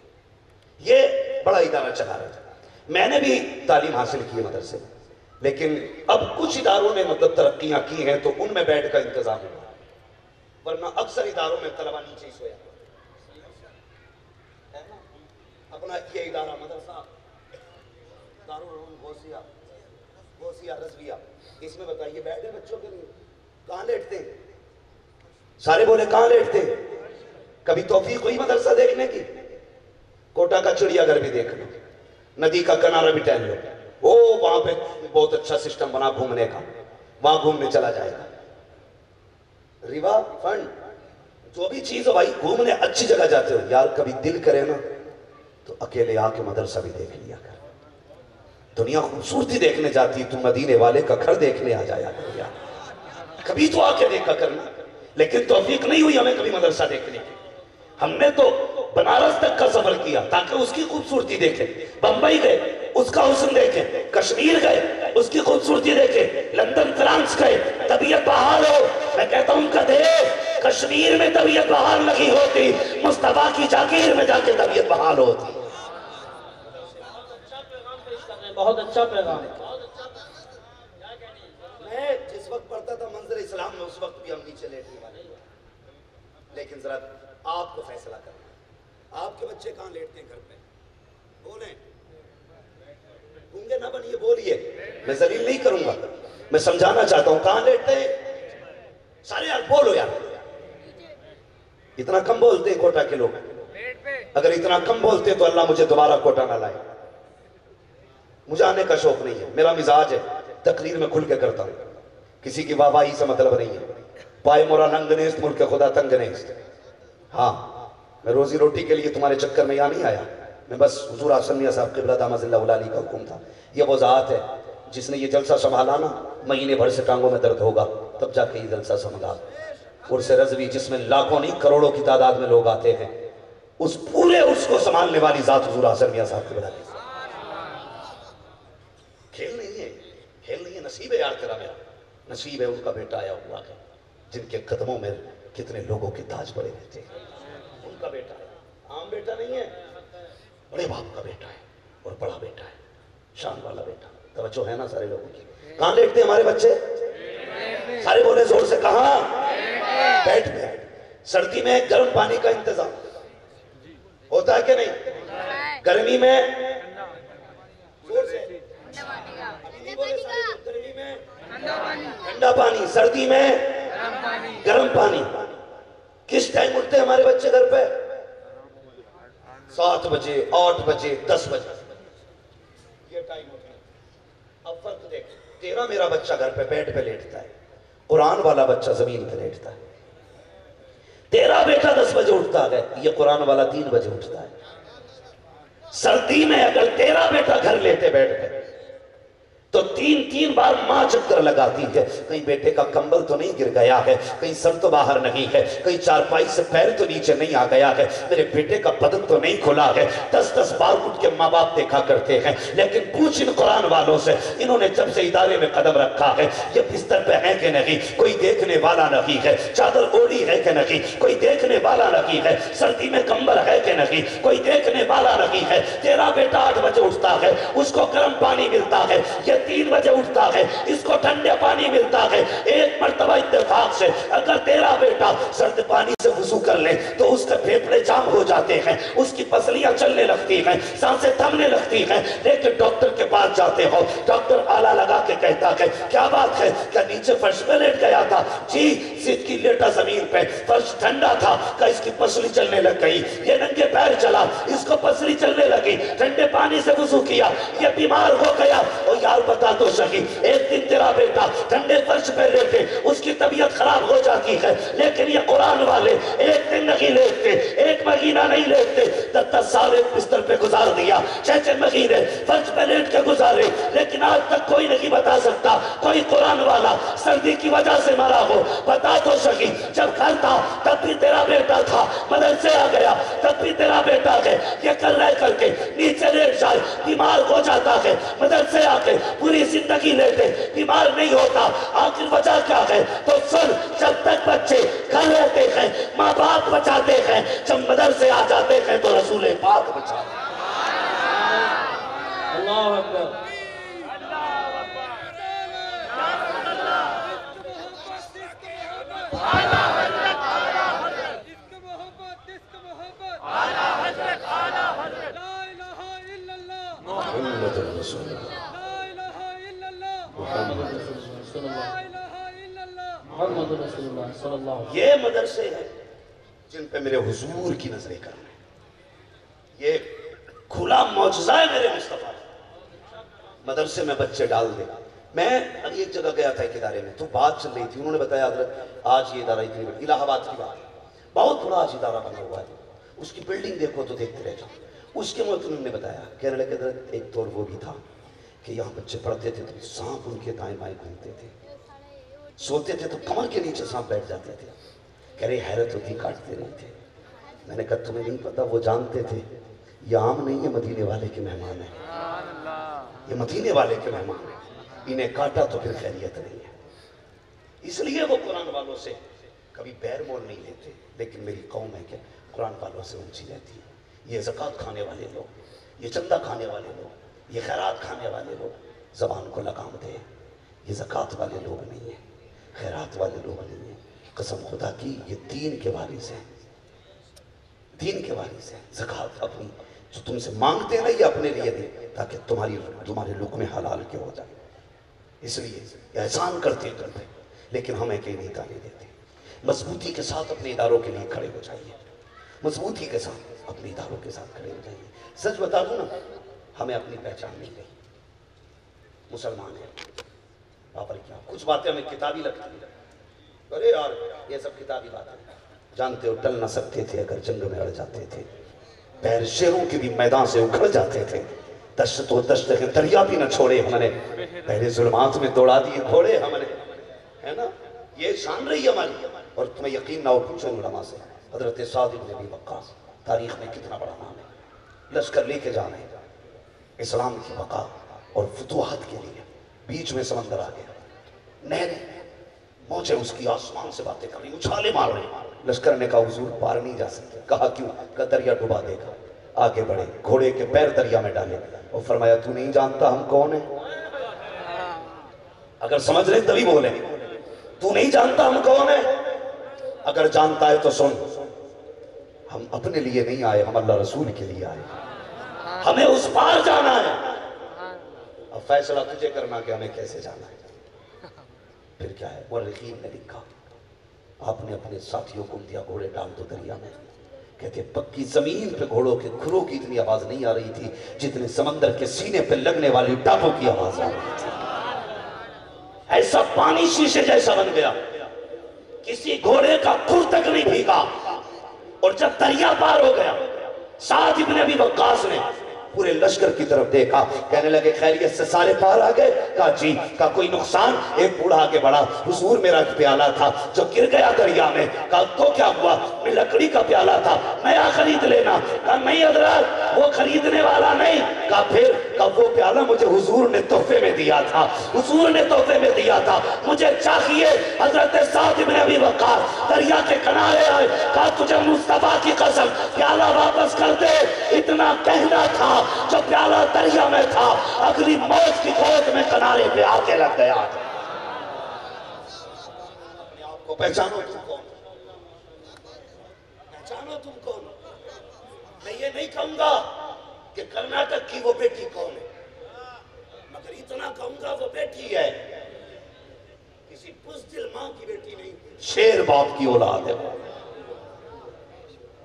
یہ بڑا ادارہ چلا رہا تھا. میں نے بھی تعلیم حاصل کی ہے مدرسے میں، لیکن اب کچھ اداروں نے مطلب ترقیاں کی ہیں تو ان میں بیٹھ کا انتظام ہوا، ورنہ اکثر اداروں میں طلبہ نیچے ہی سویا. اپنا یہ ادارہ مدرسہ دارالعلوم غوثیہ رضویہ، اس میں بتائیے بیٹھے بچوں کے لیے کہاں لیٹتے ہیں؟ سارے بولے کہاں لیٹتے ہیں؟ کبھی توفیق ہوئی مدرسہ دیکھنے کی؟ کوٹا کا چڑیا گھر بھی دیکھ لو، ندی کا کنارہ بھی ٹہل لو، وہ وہاں پہ بہت اچھا سسٹم بنا گھومنے کا، وہاں گھومنے چلا جائے گا. ریوا فنڈ جو بھی چیز ہے بھائی، گھومنے اچھی جگہ جاتے ہو یار، کبھی دل کرے نا تو اکیلے آ کے مدرسہ بھی دیکھ لیا کر. دنیا خوبصورتی دیکھنے جاتی ہے، تو مدینے والے کا گھر دیکھنے آ جایا کر یار، کبھی تو آ کے دیکھا کرنا. لیکن توفیق نہیں ہوئی ہمیں کبھی مدرسہ دیکھنے کی. ہم نے تو بنارس تک کا سفر کیا تاکہ اس کی خوبصورتی دیکھیں، بمبئی گئے اس کا حسن دیکھیں، کشمیر گئے اس کی خوبصورتی دیکھیں، لندن فرانس گئے طبیعت بحال ہو. میں کہتا ہوں کدے کشمیر میں طبیعت بحال نہیں ہوتی، مصطفیٰ کی جاگیر میں جا کے طبیعت بحال ہوتی. بہت اچھا پیغام. میں جس وقت پڑھتا تھا منظر اسلام میں اس وقت بھی ہم نیچے لیٹنے والے، لیکن ذرا آپ کو فیصلہ کرنا، آپ کے بچے کہاں لیٹتے ہیں گھر پہ؟ بولیں، گونگے نہ بنیے، بولیے. میں ذلیل نہیں کروں گا، میں سمجھانا چاہتا ہوں کہاں لیٹتے ہیں سارے. یار بولو یار، اتنا کم بولتے ہیں کوٹا کے لوگ. اگر اتنا کم بولتے تو اللہ مجھے دوبارہ کوٹا نہ لائے. مجھے آنے کا شوق نہیں ہے، میرا مزاج ہے تقریر میں کھل کے کرتا ہوں، کسی کی واہواہی سے مطلب نہیں ہے. پائے مورا ننگ نیست ملک خدا تنگ نیست. ہاں میں روزی روٹی کے لیے تمہارے چکر میں یہاں نہیں آیا، میں بس حضور حسن میاں صاحب قبلہ دامت اللہ علیہ کا حکم تھا. یہ وہ ذات ہے جس نے یہ جلسہ سنبھالا نا، مہینے بھر سے ٹانگوں میں درد ہوگا تب جا کے یہ جلسہ سنبھالا. عرس رضوی جس میں لاکھوں نہیں کروڑوں کی تعداد میں لوگ آتے ہیں، اس پورے عرس کو سنبھالنے والی ذات حضور حسن میاں صاحب قبلہ کی. کھیل نہیں ہے، کھیل نہیں ہے. نصیب ہے یار تیرا میرا، نصیب ہے ان کا بیٹا آیا ہوا ہے جن کے قدموں میں کتنے لوگوں کے تاج پڑے رہتے ہیں. ان کا بیٹا ہے، عام بیٹا نہیں ہے، بڑے باپ کا بیٹا ہے اور بڑا بیٹا ہے، شان والا بیٹا. توجہ ہے نا سارے لوگوں کی؟ کہاں لیٹتے ہیں ہمارے بچے؟ سارے بولے زور سے، کہاں؟ بیٹھ پہ. سردی میں گرم پانی کا انتظام ہوتا ہے کہ نہیں؟ گرمی میں زور سے گرمی میں ٹھنڈا پانی، سردی میں گرم پانی. کس ٹائم اٹھتے ہیں ہمارے بچے گھر پہ؟ 7 بجے، 8 بجے، 10 بجے یہ ٹائم ہوتا ہے. اب فرق دیکھ، تیرا میرا بچہ گھر پہ بیڈ پہ لیٹتا ہے، قرآن والا بچہ زمین پہ لیٹتا ہے. تیرا بیٹا 10 بجے اٹھتا ہے، یہ قرآن والا 3 بجے اٹھتا ہے۔ سردی میں اگر تیرا بیٹا گھر لیتے بیٹھ گئے تو 3 بار ماں چکر لگاتی ہے، کہیں بیٹے کا کمبل تو نہیں گر گیا ہے، کہیں سر تو باہر نہیں ہے، کہیں چارپائی سے پیر تو نیچے نہیں آ گیا ہے، میرے بیٹے کا بدن تو نہیں کھلا ہے۔ 10 بار اٹھ کے ماں باپ دیکھا کرتے ہیں، لیکن پوچھ ان قرآن والوں سے، انہوں نے جب سے ادارے میں قدم رکھا ہے، یہ بستر پہ ہے کہ نہیں، کوئی دیکھنے والا نہیں ہے، چادر اوڑی ہے کہ نہیں، کوئی دیکھنے والا نہیں ہے، سردی میں کمبل ہے کہ نہیں، کوئی دیکھنے والا نہیں ہے۔ تیرا بیٹا 8 بجے اٹھتا ہے، اس کو گرم پانی ملتا ہے، یہ 3 بجے اٹھتا ہے، اس کو ٹھنڈے پانی ملتا ہے۔ ایک مرتبہ اتفاق سے اگر تیرا بیٹا سرد پانی سے وضو کر لے تو اس کے پھیپھڑے جام ہو جاتے ہیں، اس کی پسلیاں چلنے لگتی ہیں، سانسیں تھمنے لگتی ہیں، لیکن ڈاکٹر کے پاس جاتے ہو، ڈاکٹر آلہ لگا کے کہتا ہے کیا بات ہے، کیا نیچے فرش پہ لیٹ گیا تھا؟ جی سیدھ کی لیٹا زمین پہ، فرش ٹھنڈا تھا، کہ اس کی پسلی چلنے لگ گئی، یہ ننگے پیر چلا، اس کو پسلی چلنے لگی، ٹھنڈے پانی سے وضو کیا، یہ بیمار ہو گیا۔ اور یار بتا تو صحیح، ایک دن تیرا بیٹا ٹھنڈے فرش پہ لیٹے، اس کی طبیعت خراب ہو جاتی ہے، لیکن یہ قرآن والے ایک دن نہیں لیٹتے، 1 مہینہ نہیں لیٹتے، 10 سال ایک بستر پہ گزار دیا، 6 مہینے فرش پہ لیٹ کے گزارے، لیکن آج تک کوئی نہیں بتا سکتا کوئی قرآن والا سردی کی وجہ سے مرا ہو۔ بتا تو صحیح، جب گھر تھا تب بھی تیرا بیٹا تھا، مدرسے آ گیا تب بھی تیرا بیٹا ہے، یہ کر رہ کر کے نیچے لیٹ جائے بیمار ہو جاتا ہے، مدرسے آ کے پوری زندگی لیتے بیمار نہیں ہوتا، آخر وجہ کیا ہے؟ تو سن، جب تک بچے گھر رہتے ہیں ماں باپ بچاتے ہیں، جب مدرسے آ جاتے ہیں تو رسول پاک بچاتے ہیں۔ اللہ اکبر۔ محمد رسول اللہ، محمد رسول اللہ صلی اللہ علیہ وسلم۔ یہ مدرسے ہیں جن پہ میرے حضور کی نظریں کرنا ہے، یہ کھلا معجزہ ہے میرے مصطفیٰ۔ مدرسے میں بچے ڈال دے۔ میں ابھی ایک جگہ گیا تھا ایک ادارے میں، تو بات چل رہی تھی، انہوں نے بتایا حضرت آج یہ ادارہ اتنی بڑی، الہ آباد کی بات ہے، بہت بڑا آج ادارہ بنا ہوا ہے، اس کی بلڈنگ دیکھو تو دیکھتے رہ جاؤ۔ اس کے مطلب انہوں نے بتایا، کہنے لگے حضرت ایک طور وہ بھی تھا کہ یہاں بچے پڑھتے تھے تو سانپ ان کے دائیں بائیں گھومتے تھے، سوتے تھے تو کمر کے نیچے سانپ بیٹھ جاتے تھے، کہہ رہے حیرت ہوتی، کاٹتے نہیں تھے۔ میں نے کہا تمہیں نہیں پتا، وہ جانتے تھے یہ عام نہیں ہے، مدینے والے کے مہمان ہیں، یہ مدینے والے کے مہمان ہیں، انہیں کاٹا تو پھر خیریت نہیں ہے۔ اس لیے وہ قرآن والوں سے کبھی بیر مول نہیں لیتے، لیکن میری قوم ہے کہ قرآن والوں سے اونچی رہتی ہے۔ یہ زکوٰۃ کھانے والے لوگ، یہ چندہ کھانے والے لوگ، یہ خیرات کھانے والے لوگ زبان کو لگام دے، یہ زکوٰۃ والے لوگ نہیں ہیں، خیرات والے لوگ نہیں ہیں۔ قسم خدا کی یہ دین کے وارث ہیں، دین کے وارث ہیں۔ زکوٰۃ اپنی جو تم سے مانگتے ہیں نا، یہ اپنے لیے دیں تاکہ تمہارے لقمے حلال کے ہو جائیں۔ اس لیے یہ احسان کرتے کرتے، لیکن ہمیں کہیں نہیں گالی دیتے۔ مضبوطی کے ساتھ اپنے اداروں کے لیے کھڑے ہو جائیے، مضبوطی کے ساتھ اپنے اداروں کے ساتھ کھڑے ہو جائیے۔ سچ بتا دوں نا، ہمیں اپنی پہچان نہیں گئی، مسلمان ہیں بابر کیا، کچھ باتیں ہمیں کتابی لگتی ہیں، ارے یار یہ سب کتابی باتیں، جانتے ہو ٹل نہ سکتے تھے اگر جنگ میں اڑ جاتے تھے، پیر شیروں کے بھی میدان سے اکھڑ جاتے تھے، دشت و دشت کے دریا بھی نہ چھوڑے ہم نے، پہلے ظلمات میں دوڑا دیے گھوڑے ہم نے، ہے نا؟ یہ شان رہی ہماری۔ اور تمہیں یقین نہ ہو، پوچھو علماء سے، حضرت سعد بن ابی وقاص تاریخ میں کتنا بڑا نام ہے، لشکر لے کے جانے اسلام کی بقا اور فتوحات کے لیے، بیچ میں سمندر آ گیا، نہریں موجیں اس کی آسمان سے باتیں کر رہی، اچھالے مار رہے، لشکر نے کہا حضور پار نہیں جا سکتے، کہا کیوں؟ کہ دریا ڈبا دے گا۔ آگے بڑھے، گھوڑے کے پیر دریا میں ڈالے اور فرمایا تو نہیں جانتا ہم کون ہیں؟ اگر سمجھ رہے تبھی بولے، تو نہیں جانتا ہم کون ہیں؟ اگر جانتا ہے تو سن، ہم اپنے لیے نہیں آئے، ہم اللہ رسول کے لیے آئے، ہمیں اس پار جانا ہے، اب فیصلہ تجھے کرنا کہ ہمیں کیسے جانا ہے۔ پھر کیا ہے؟ مورخین نے لکھا، آپ نے اپنے ساتھیوں کو دیا گھوڑے ڈال دو دریا میں، کہتے پکی زمین پہ گھوڑوں کے کھروں کی اتنی آواز نہیں آ رہی تھی جتنے سمندر کے سینے پہ لگنے والی ٹاپوں کی آواز آ رہی تھی۔ ایسا پانی شیشے جیسا بن گیا، کسی گھوڑے کا کھر تک نہیں بھیگا، اور جب دریا پار ہو گیا سعد ابن ابی وقاص نے پورے لشکر کی طرف دیکھا، کہنے لگے خیریت سے سارے پار آ گئے؟ کہا جی۔ کہا کوئی نقصان؟ ایک بوڑھا آگے بڑھا، حضور میرا ایک پیالہ تھا جو گر گیا دریا میں۔ کہا تو کیا ہوا؟ میں لکڑی کا پیالہ تھا، نیا خرید لینا۔ کہا نہیں حضرت وہ خریدنے والا نہیں۔ کہا پھر؟ کہا وہ پیالہ مجھے حضور نے تحفے میں دیا تھا، حضور نے تحفے میں دیا تھا، مجھے چاہیے۔ حضرت سعد بن ابی وقاص دریا کے کنارے آئے، کہا تجھے مصطفیٰ کی قسم پیالہ واپس کر دے، اتنا کہنا تھا جو پیالہ دریا میں تھا اگلی موت کی گود میں کنارے پہ آ کے لگ گیا۔ اپنے آپ کو پہچانو تم کون، پہچانو تم کون۔ میں یہ نہیں کہوں گا کہ کرناٹک کی وہ بیٹی کون ہے، مگر اتنا کہوں گا وہ بیٹی ہے، کسی بزدل ماں کی بیٹی نہیں، شیر باپ کی اولاد ہے۔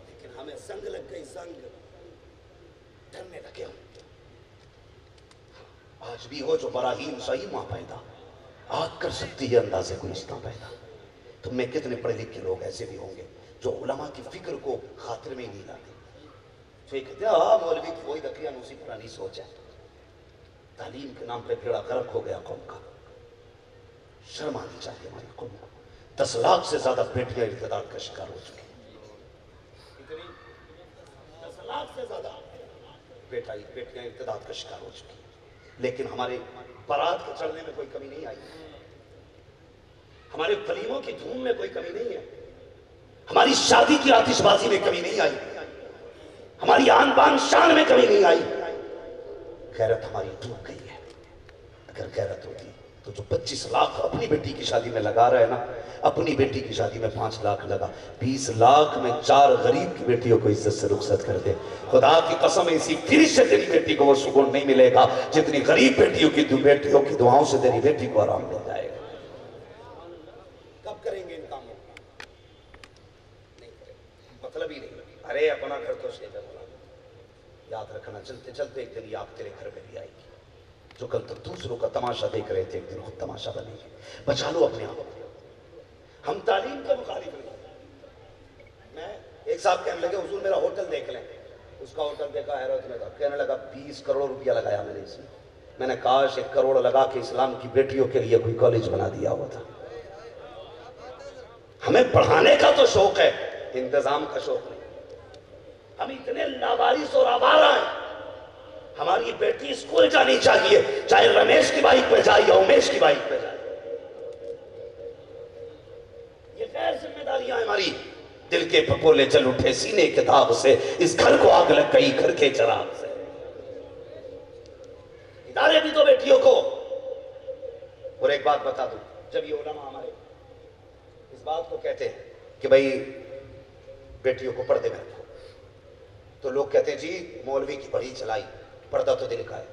لیکن ہمیں زنگ لگ گئی، زنگ ڈرنے لگے ہم۔ آج بھی ہو جو براہیم صحیح ماں پیدا، آگ کر سکتی ہے اندازے کو اس طرح پیدا۔ تم میں کتنے پڑھے لکھے لوگ ایسے بھی ہوں گے جو علماء کی فکر کو خاطر میں نہیں لاتے، جو ایک کہتے ہیں مولوی کی کوئی دقیان اسی پرانی سوچ ہے۔ تعلیم کے نام پہ بھیڑا غرق ہو گیا قوم کا، شرم آنی چاہیے ہماری قوم کو۔ 10 لاکھ سے زیادہ بیٹیاں ارتداد کا شکار ہو چکی ہیں، 10 لاکھ سے زیادہ بیٹیاں ارتداد کا شکار ہو چکی ہیں، لیکن ہمارے بارات کے چڑھنے میں کوئی کمی نہیں آئی، ہمارے ولیموں کی دھوم میں کوئی کمی نہیں ہے، ہماری شادی کی آتش بازی میں کمی نہیں آئی، ہماری آن بان شان میں کمی نہیں آئی۔ غیرت ہماری ڈوب گئی ہے۔ اگر غیرت ہوتی تو جو 25 لاکھ اپنی بیٹی کی شادی میں لگا رہے ہیں نا، اپنی بیٹی کی شادی میں 5 لاکھ لگا، 20 لاکھ میں 4 غریب کی بیٹیوں کو عزت سے رخصت کر دے۔ خدا کی قسم اسی فریج سے تیری بیٹی کو وہ سکون نہیں ملے گا جتنی غریب بیٹیوں کی دعاؤں سے تیری بیٹی کو آرام مل جائے گا۔ کب کریں گے ان کاموں؟ نہیں کریں، مطلب ہی نہیں۔ ارے اپنا گھر تو سے یاد رکھنا، چلتے چلتے ایک دن یہ آگ تیرے گھر میں بھی آئے گی۔ جو کل تک دوسروں کا تماشا دیکھ رہے تھے ایک دن خود تماشا بنے گے۔ بچا لو اپنے آپ کو۔ ہم تعلیم کے مخالف نہیں۔ میں ایک صاحب کہنے لگے حضور میرا ہوٹل دیکھ لیں، اس کا ہوٹل دیکھا حیرت میں تھا، کہنے لگا 20 کروڑ روپیہ لگایا میں نے اس میں نے کاش 1 کروڑ لگا کے اسلام کی بیٹیوں کے لیے کوئی کالج بنا دیا ہوا تھا۔ ہمیں پڑھانے کا تو شوق ہے، انتظام کا شوق نہیں۔ ہم اتنے لاوارث اور آوارہ ہیں، ہماری بیٹی اسکول جانی چاہیے، چاہے رمیش کی بائک پہ جائے یا امیش کی بائک پہ جائے۔ یہ غیر ذمہ داریاں ہیں ہماری۔ دل کے پھپولے جل اٹھے سینے کے داغ سے، اس گھر کو آگ لگ گئی گھر کے چراغ سے۔ ادارے بھی تو بیٹیوں کو۔ اور ایک بات بتا دوں، جب یہ علماء ہمارے اس بات کو کہتے ہیں کہ بھئی بیٹیوں کو پردے میں رکھو، تو لوگ کہتے ہیں جی مولوی کی بڑی چلائی، پردہ تو دل کا ہے۔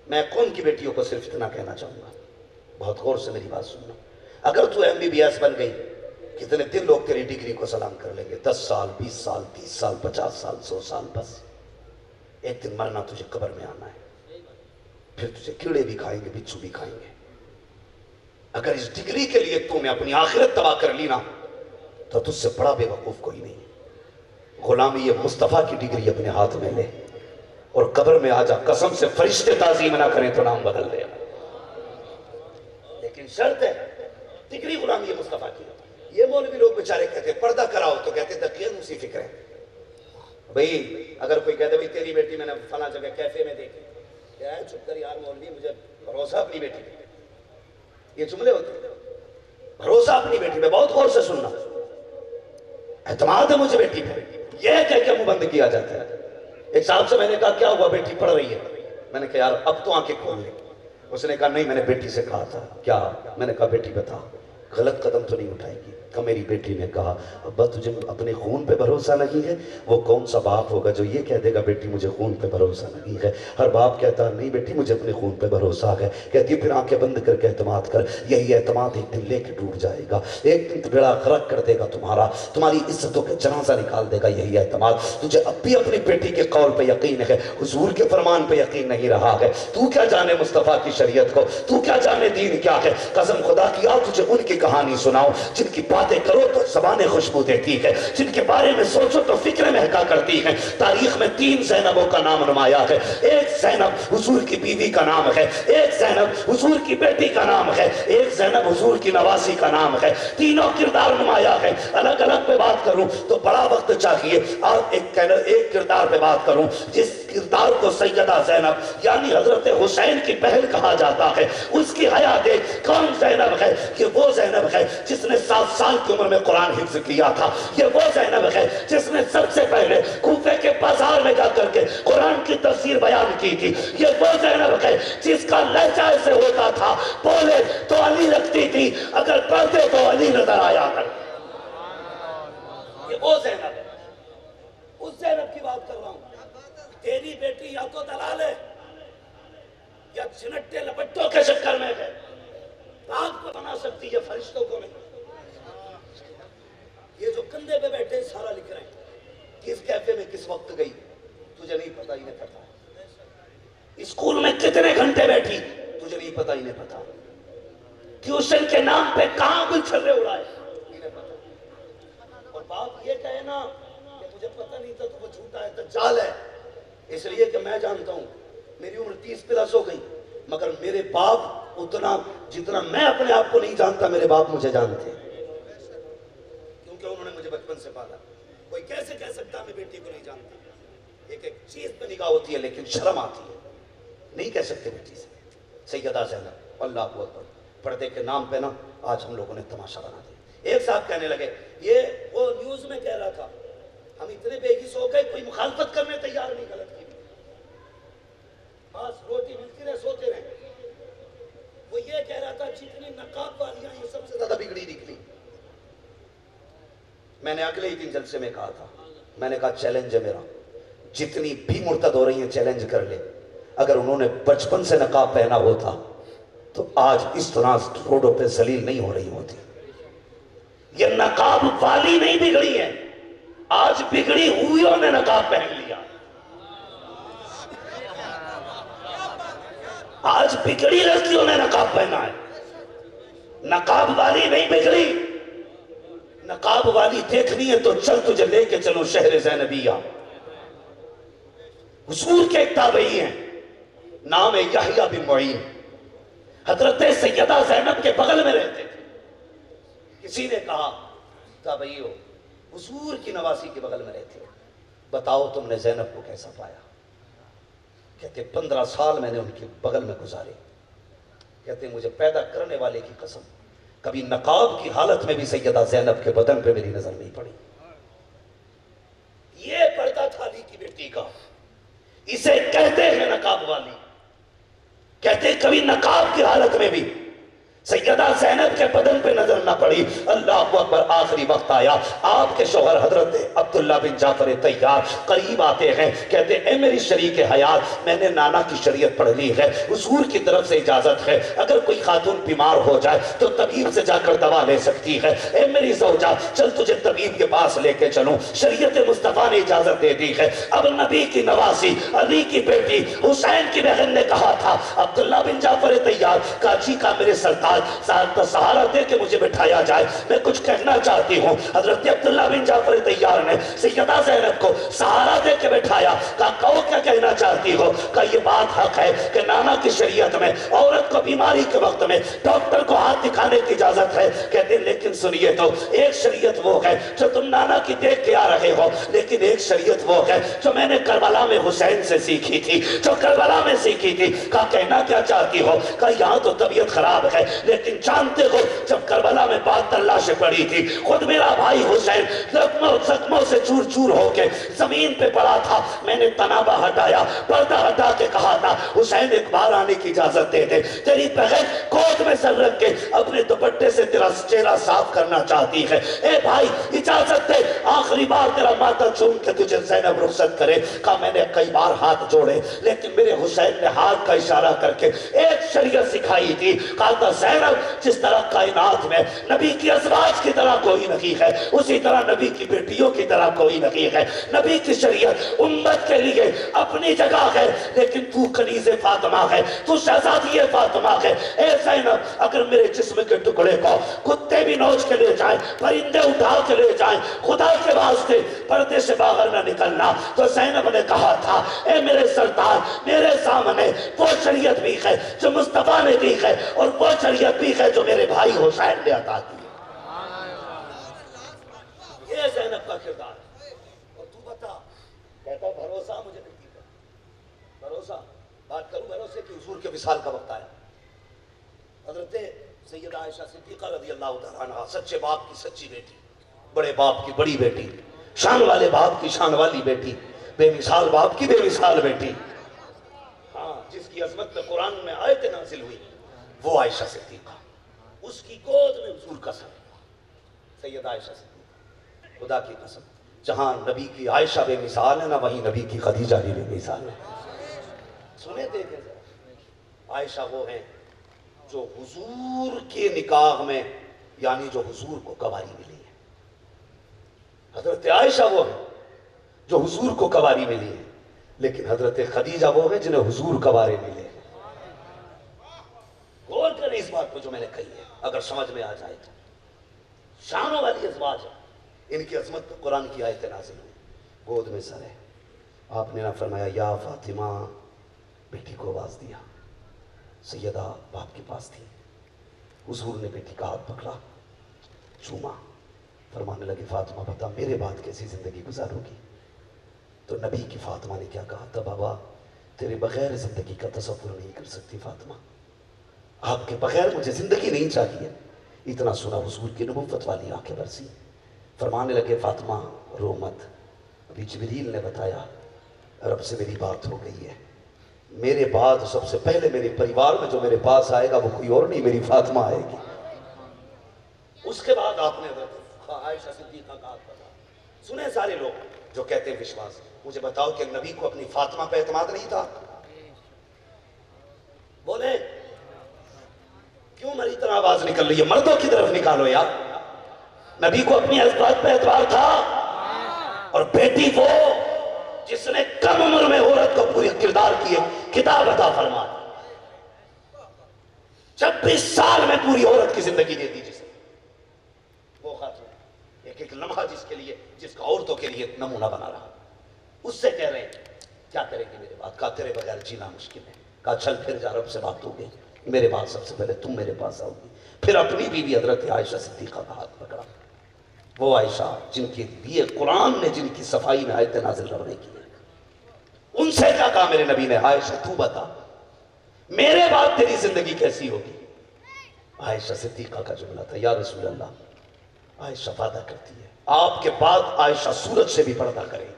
میں کون کی بیٹیوں کو صرف اتنا کہنا چاہوں گا، بہت غور سے میری بات سننا۔ اگر تو MBBS بن گئی، کتنے دن لوگ تیری ڈگری کو سلام کر لیں گے، 10 سال 20 سال 30 سال 50 سال 100 سال، بس ایک دن مرنا تجھے قبر میں آنا ہے، پھر تجھے کیڑے بھی کھائیں گے بچھو بھی کھائیں گے۔ اگر اس ڈگری کے لیے تو نے اپنی آخرت تباہ کر لی نا تو تجھ سے بڑا بے وقوف کوئی نہیں۔ غلامی یہ مصطفیٰ کی ڈگری اپنے ہاتھ میں لے اور قبر میں آ جا، قسم سے فرشتے تعظیم نہ کریں تو نام بدل دے، لیکن شرط ہے ڈگری غلامی مصطفیٰ کی۔ یہ مولوی لوگ بیچارے کہتے ہیں پردہ کراؤ تو کہتے ہیں دقیقاً اسی فکر ہے۔ بھئی اگر کوئی کہتے بھئی تیری بیٹی میں نے فلاں جگہ کیفے میں دیکھی، کیا ہے چھپ کر یار مولوی مجھے بھروسہ اپنی بیٹی پہ، یہ جملے ہوتے ہیں، بھروسہ اپنی بیٹی پہ، بہت غور سے سننا، اعتماد ہے مجھے بیٹی پہ، یہ کہہ کے منہ بند کیا جاتا ہے۔ ایک صاحب سے میں نے کہا کیا ہوا بیٹی پڑھ رہی ہے؟ میں نے کہا یار اب تو آنکھیں کھول لیں۔ اس نے کہا نہیں میں نے بیٹی سے کہا تھا۔ کیا؟ میں نے کہا بیٹی بتا غلط قدم تو نہیں اٹھائے گی؟ کہ میری بیٹی نے کہا ابا تجھے اپنے خون پہ بھروسہ نہیں ہے؟ وہ کون سا باپ ہوگا جو یہ کہہ دے گا بیٹی مجھے خون پہ بھروسہ نہیں ہے؟ ہر باپ کہتا نہیں بیٹی مجھے اپنے خون پہ بھروسہ ہے۔ کہتی پھر آنکھیں بند کر کے اعتماد کر، یہی اعتماد ایک دن لے کے ٹوٹ جائے گا، ایک دن بیڑا غرق کر دے گا تمہارا، تمہاری عزتوں کے جنازہ نکال دے گا یہی اعتماد۔ تجھے اب بھی اپنی بیٹی کے قول پہ یقین ہے، حضور کے فرمان پہ یقین نہیں رہا ہے۔ تو کیا جانے مصطفیٰ کی شریعت کو، تو کیا جانے دین کیا ہے؟ قسم خدا کی آؤ تجھے ان کی کہانی سناؤ جن کی باتیں کرو تو زبانیں خوشبو دیتی ہے، جن کے بارے میں سوچو تو فکر مہکا کرتی ہیں۔ تاریخ میں 3 زینبوں کا نام نمایاں ہے، ایک زینب حضور کی بیوی کا نام ہے، ایک زینب حضور کی بیٹی کا نام ہے، ایک زینب حضور کی نواسی کا نام ہے۔ تینوں کردار نمایاں ہے۔ الگ الگ پہ بات کروں تو بڑا وقت چاہیے، اور ایک کردار پہ بات کروں جس کردار کو سیدہ زینب یعنی حضرت حسین کی بہن کہا جاتا ہے، اس کی حیات کون زینب ہے؟ یہ وہ زینب ہے جس نے 7 سال کی عمر میں قرآن حفظ کیا تھا، یہ وہ زینب ہے جس نے سب سے پہلے کوفے کے بازار میں جا کر کے قرآن کی تفسیر بیان کی تھی، یہ وہ زینب ہے جس کا لہجہ ایسے ہوتا تھا بولے تو علی لگتی تھی، اگر پڑھتے تو علی نظر آیا کر۔ یہ وہ زینب ہے، اس زینب کی بات کر رہا ہوں۔ تیری بیٹی یا تو دلال ہے یا چنٹے لپٹوں کے چکر میں ہے، آپ کو بنا سکتی ہے، فرشتوں کو نہیں۔ یہ جو کندھے پہ بیٹھے سارا لکھ رہے ہیں، کس کیفے میں کس وقت گئی تجھے نہیں پتا، ہی نہیں پتا۔ اسکول میں کتنے گھنٹے بیٹھی تجھے نہیں پتا، ہی نہیں پتا۔ ٹیوشن کے نام پہ کہاں کوئی چھرے اڑائے ہی نہیں پتا۔ اور باپ یہ کہے نا کہ مجھے پتا نہیں تھا تو وہ جھوٹا ہے، دجال ہے، اس لیے کہ میں جانتا ہوں میری عمر 30 پلس ہو گئی، مگر میرے باپ اتنا جتنا میں اپنے آپ کو نہیں جانتا میرے باپ مجھے جانتے، کیونکہ انہوں نے مجھے بچپن سے پالا۔ کوئی کیسے کہہ سکتا میں بیٹی کو نہیں جانتا؟ ایک چیز پہ نگاہ ہوتی ہے لیکن شرم آتی ہے، نہیں کہہ سکتے بیٹی سے۔ سیدہ زینب اللہ اکبر، پردے کے نام پہ نا آج ہم لوگوں نے تماشا بنا دیا۔ ایک صاحب کہنے لگے یہ وہ نیوز میں کہہ رہا تھا، ہم اتنے بے حس ہو گئے کوئی مخالفت کرنے تیار نہیں، غلط کی بس روٹی ملتی رہے سوتے رہے۔ وہ یہ کہہ رہا تھا جتنی نقاب والیاں یہ سب سے زیادہ بگڑی نکلی۔ میں نے اگلے ہی دن جلسے میں کہا تھا، میں نے کہا چیلنج ہے میرا، جتنی بھی مرتد ہو رہی ہیں چیلنج کر لے، اگر انہوں نے بچپن سے نقاب پہنا ہوتا تو آج اس طرح روڈوں پہ ذلیل نہیں ہو رہی ہوتی۔ یہ نقاب والی نہیں بگڑی ہے، آج بگڑی ہوئیوں نے نقاب پہن لیا۔ آج بگڑی لڑکیوں نے نقاب پہنا ہے، نقاب والی نہیں بگڑی۔ نقاب والی دیکھنی ہے تو چل تجھے لے کے چلو شہر زینبیہ۔ حضور کے ایک تابعی ہیں، نام ہے یحییٰ بن معین، حضرت سیدہ زینب کے بغل میں رہتے تھے۔ کسی نے کہا تابعی ہو، حضور کی نواسی کے بغل میں رہتے، بتاؤ تم نے زینب کو کیسا پایا؟ کہتے 15 سال میں نے ان کے بغل میں گزارے۔ کہتے مجھے پیدا کرنے والے کی قسم کبھی نقاب کی حالت میں بھی سیدہ زینب کے بدن پہ میری نظر نہیں پڑی۔ یہ پردہ تھا علی کی بیٹی کا، اسے کہتے ہیں نقاب والی۔ کہتے کبھی نقاب کی حالت میں بھی سیدہ زینب کے بدن پہ نظر نہ پڑی۔ اللہ اکبر، آخری وقت آیا، آپ کے شوہر حضرت عبداللہ بن جعفر طیار قریب آتے ہیں، کہتے اے میری شریک حیات، میں نے نانا کی شریعت پڑھ لی ہے، حضور کی طرف سے اجازت ہے، اگر کوئی خاتون بیمار ہو جائے تو طبیب سے جا کر دوا لے سکتی ہے۔ اے میری زوجہ، چل تجھے طبیب کے پاس لے کے چلوں، شریعت مصطفیٰ نے اجازت دے دی ہے۔ اب نبی کی نواسی علی کی بیٹی حسین کی بہن نے کہا تھا، عبداللہ بن جعفر طیار کاچی کا میرے سرتاج سہارا دے کے مجھے بٹھایا جائے، میں کچھ کہنا چاہتی ہوں۔ حضرت عبداللہ بن جعفر طیار نے سیدہ زینب کو سہارا دے کے بٹھایا، کہا کہو کیا کہنا چاہتی ہو؟ کہا یہ بات حق ہے کہ نانا کی شریعت میں عورت کو بیماری کے وقت میں ڈاکٹر کو ہاتھ دکھانے کی اجازت ہے۔ کہتے لیکن سنیے تو، ایک شریعت وہ ہے جو تم نانا کی دیکھ کے آ رہے ہو، لیکن ایک شریعت وہ ہے جو میں نے کربلا میں حسین سے سیکھی تھی، جو کربلا میں سیکھی تھی۔ کہا کہنا کیا چاہتی ہو؟ کہا یہاں تو طبیعت خراب ہے، لیکن جانتے ہو جب کربلا میں 72 لاشیں پڑی تھی، خود میرا بھائی حسین زخموں سے چور چور ہو کے زمین پہ پڑا تھا، میں نے تنابہ ہٹایا، پردہ ہٹا کے کہا تھا حسین ایک بار آنے کی اجازت دے دے، تیری بہن گود میں سر رکھ کے اپنے دوپٹے سے تیرا چہرہ صاف کرنا چاہتی ہے، اے بھائی اجازت دے، آخری بار تیرا ماتھا چوم کے تجھے زینب رخصت کرے۔ کہا میں نے کئی بار ہاتھ جوڑے، لیکن میرے حسین نے ہاتھ کا اشارہ کر کے ایک شریعت سکھائی تھی، کہا تھا زینب جس طرح کائنات میں نبی کی ازواج کی طرح کوئی نہیں ہے، اسی طرح نبی کی بیٹیوں کی طرح کوئی نہیں ہے۔ نبی کی شریعت امت کے لیے اپنی جگہ ہے، لیکن تو کنیز فاطمہ ہے، تو شہزادی فاطمہ ہے۔ اے زینب اگر میرے جسم کے ٹکڑے کو کتے فرشتے بھی نوچ کے لے جائیں، پرندے اٹھا کے لے جائیں، خدا کے واسطے پردے سے باہر نہ نکلنا۔ تو زینب نے کہا تھا اے میرے سردار، میرے سامنے وہ شریعت بھی ہے جو مصطفیٰ نے دی ہے، اور وہ شریعت بھی ہے جو میرے بھائی حسین نے عطا کی۔ یہ زینب کا کردار ہے۔ اور تو بتا، کہتا بھروسہ مجھے نہیں دیتا، بھروسہ بات کروں بھروسے کی، حضور کے وصال کا وقت آیا۔ حضرت سیدہ عائشہ صدیقہ رضی اللہ تعالیٰ عنہ، سچے باپ کی سچی بیٹی، بڑے باپ کی بڑی بیٹی، شان والے باپ کی شان والی بیٹی، بے مثال باپ کی بے مثال بیٹی، ہاں جس کی عظمت پہ قرآن میں آیت نازل ہوئی، وہ عائشہ صدیقہ، اس کی گود میں حضور کا سر ہوا، سیدہ عائشہ صدیقہ۔ خدا کی قسم، جہاں نبی کی عائشہ بے مثال ہے نا، وہیں نبی کی خدیجہ بھی بے مثال ہے۔ سنے دیکھیں ذرا، عائشہ وہ ہیں جو حضور کے نکاح میں، یعنی جو حضور کو کنواری ملی ہے۔ حضرت عائشہ وہ ہیں جو حضور کو کنواری ملی ہے، لیکن حضرت خدیجہ وہ ہیں جنہیں حضور کنوارے ملے ہیں۔ غور کریں اس بات کو جو میں نے کہی ہے، اگر سمجھ میں آ جائے تو شانوں والی ازواج ہے، ان کی عظمت پر قرآن کی آیت نازل ہوئی، گود میں سر ہے۔ آپ نے نہ فرمایا یا فاطمہ، بیٹی کو آواز دیا، سیدہ باپ کے پاس تھی، حضور نے بیٹی کا ہاتھ پکڑا، چوما، فرمانے لگے فاطمہ بتا میرے بعد کیسی زندگی گزارو گی؟ تو نبی کی فاطمہ نے کیا کہا تھا؟ بابا تیرے بغیر زندگی کا تصور نہیں کر سکتی فاطمہ، آپ کے بغیر مجھے زندگی نہیں چاہیے۔ اتنا سنا حضور کی نبوت والی آنکھیں برسی، فرمانے لگے فاطمہ رو مت، ابھی جبریل نے بتایا رب سے میری بات ہو گئی ہے، میرے بعد سب سے پہلے میرے پریوار میں جو میرے پاس آئے گا وہ کوئی اور نہیں، میری فاطمہ آئے گی۔ اس کے بعد آپ نے حضرت عائشہ صدیقہ کا ہاتھ پکڑا۔ سنیں سارے لوگ جو کہتے ہیں وشواس، مجھے بتاؤ کہ نبی کو اپنی فاطمہ پہ اعتماد نہیں تھا؟ بولیں کیوں میری طرح آواز نکل رہی ہے؟ مردوں کی طرف نکالو یار۔ نبی کو اپنی ازواج پہ اعتبار تھا، اور بیٹی وہ جس نے کم عمر میں عورت کو پوری کردار کی کتاب عطا فرما دی، 26 سال میں پوری عورت کی زندگی دے دی جسے، وہ خاتون ایک ایک لمحہ جس کے لیے، جس کا عورتوں کے لیے نمونہ بنا رہا، اس سے کہہ رہے ہیں کیا کرے گی میرے بعد؟ کہا تیرے بغیر جینا مشکل ہے، کہا چل پھر جا رب سے بات ہو گئی، میرے بعد سب سے پہلے تم میرے پاس آؤ گی۔ پھر اپنی بیوی حضرت عائشہ صدیقہ کا ہاتھ پکڑا، وہ عائشہ جن کے لیے قرآن نے جن کی صفائی میں آیت نازل کرنے کی ہے، ان سے کیا کہا میرے نبی نے؟ عائشہ تو بتا میرے بعد تیری زندگی کیسی ہوگی؟ عائشہ صدیقہ کا جملہ تھا یا رسول اللہ، عائشہ وعدہ کرتی ہے آپ کے بعد عائشہ سورج سے بھی پردہ کرے گی،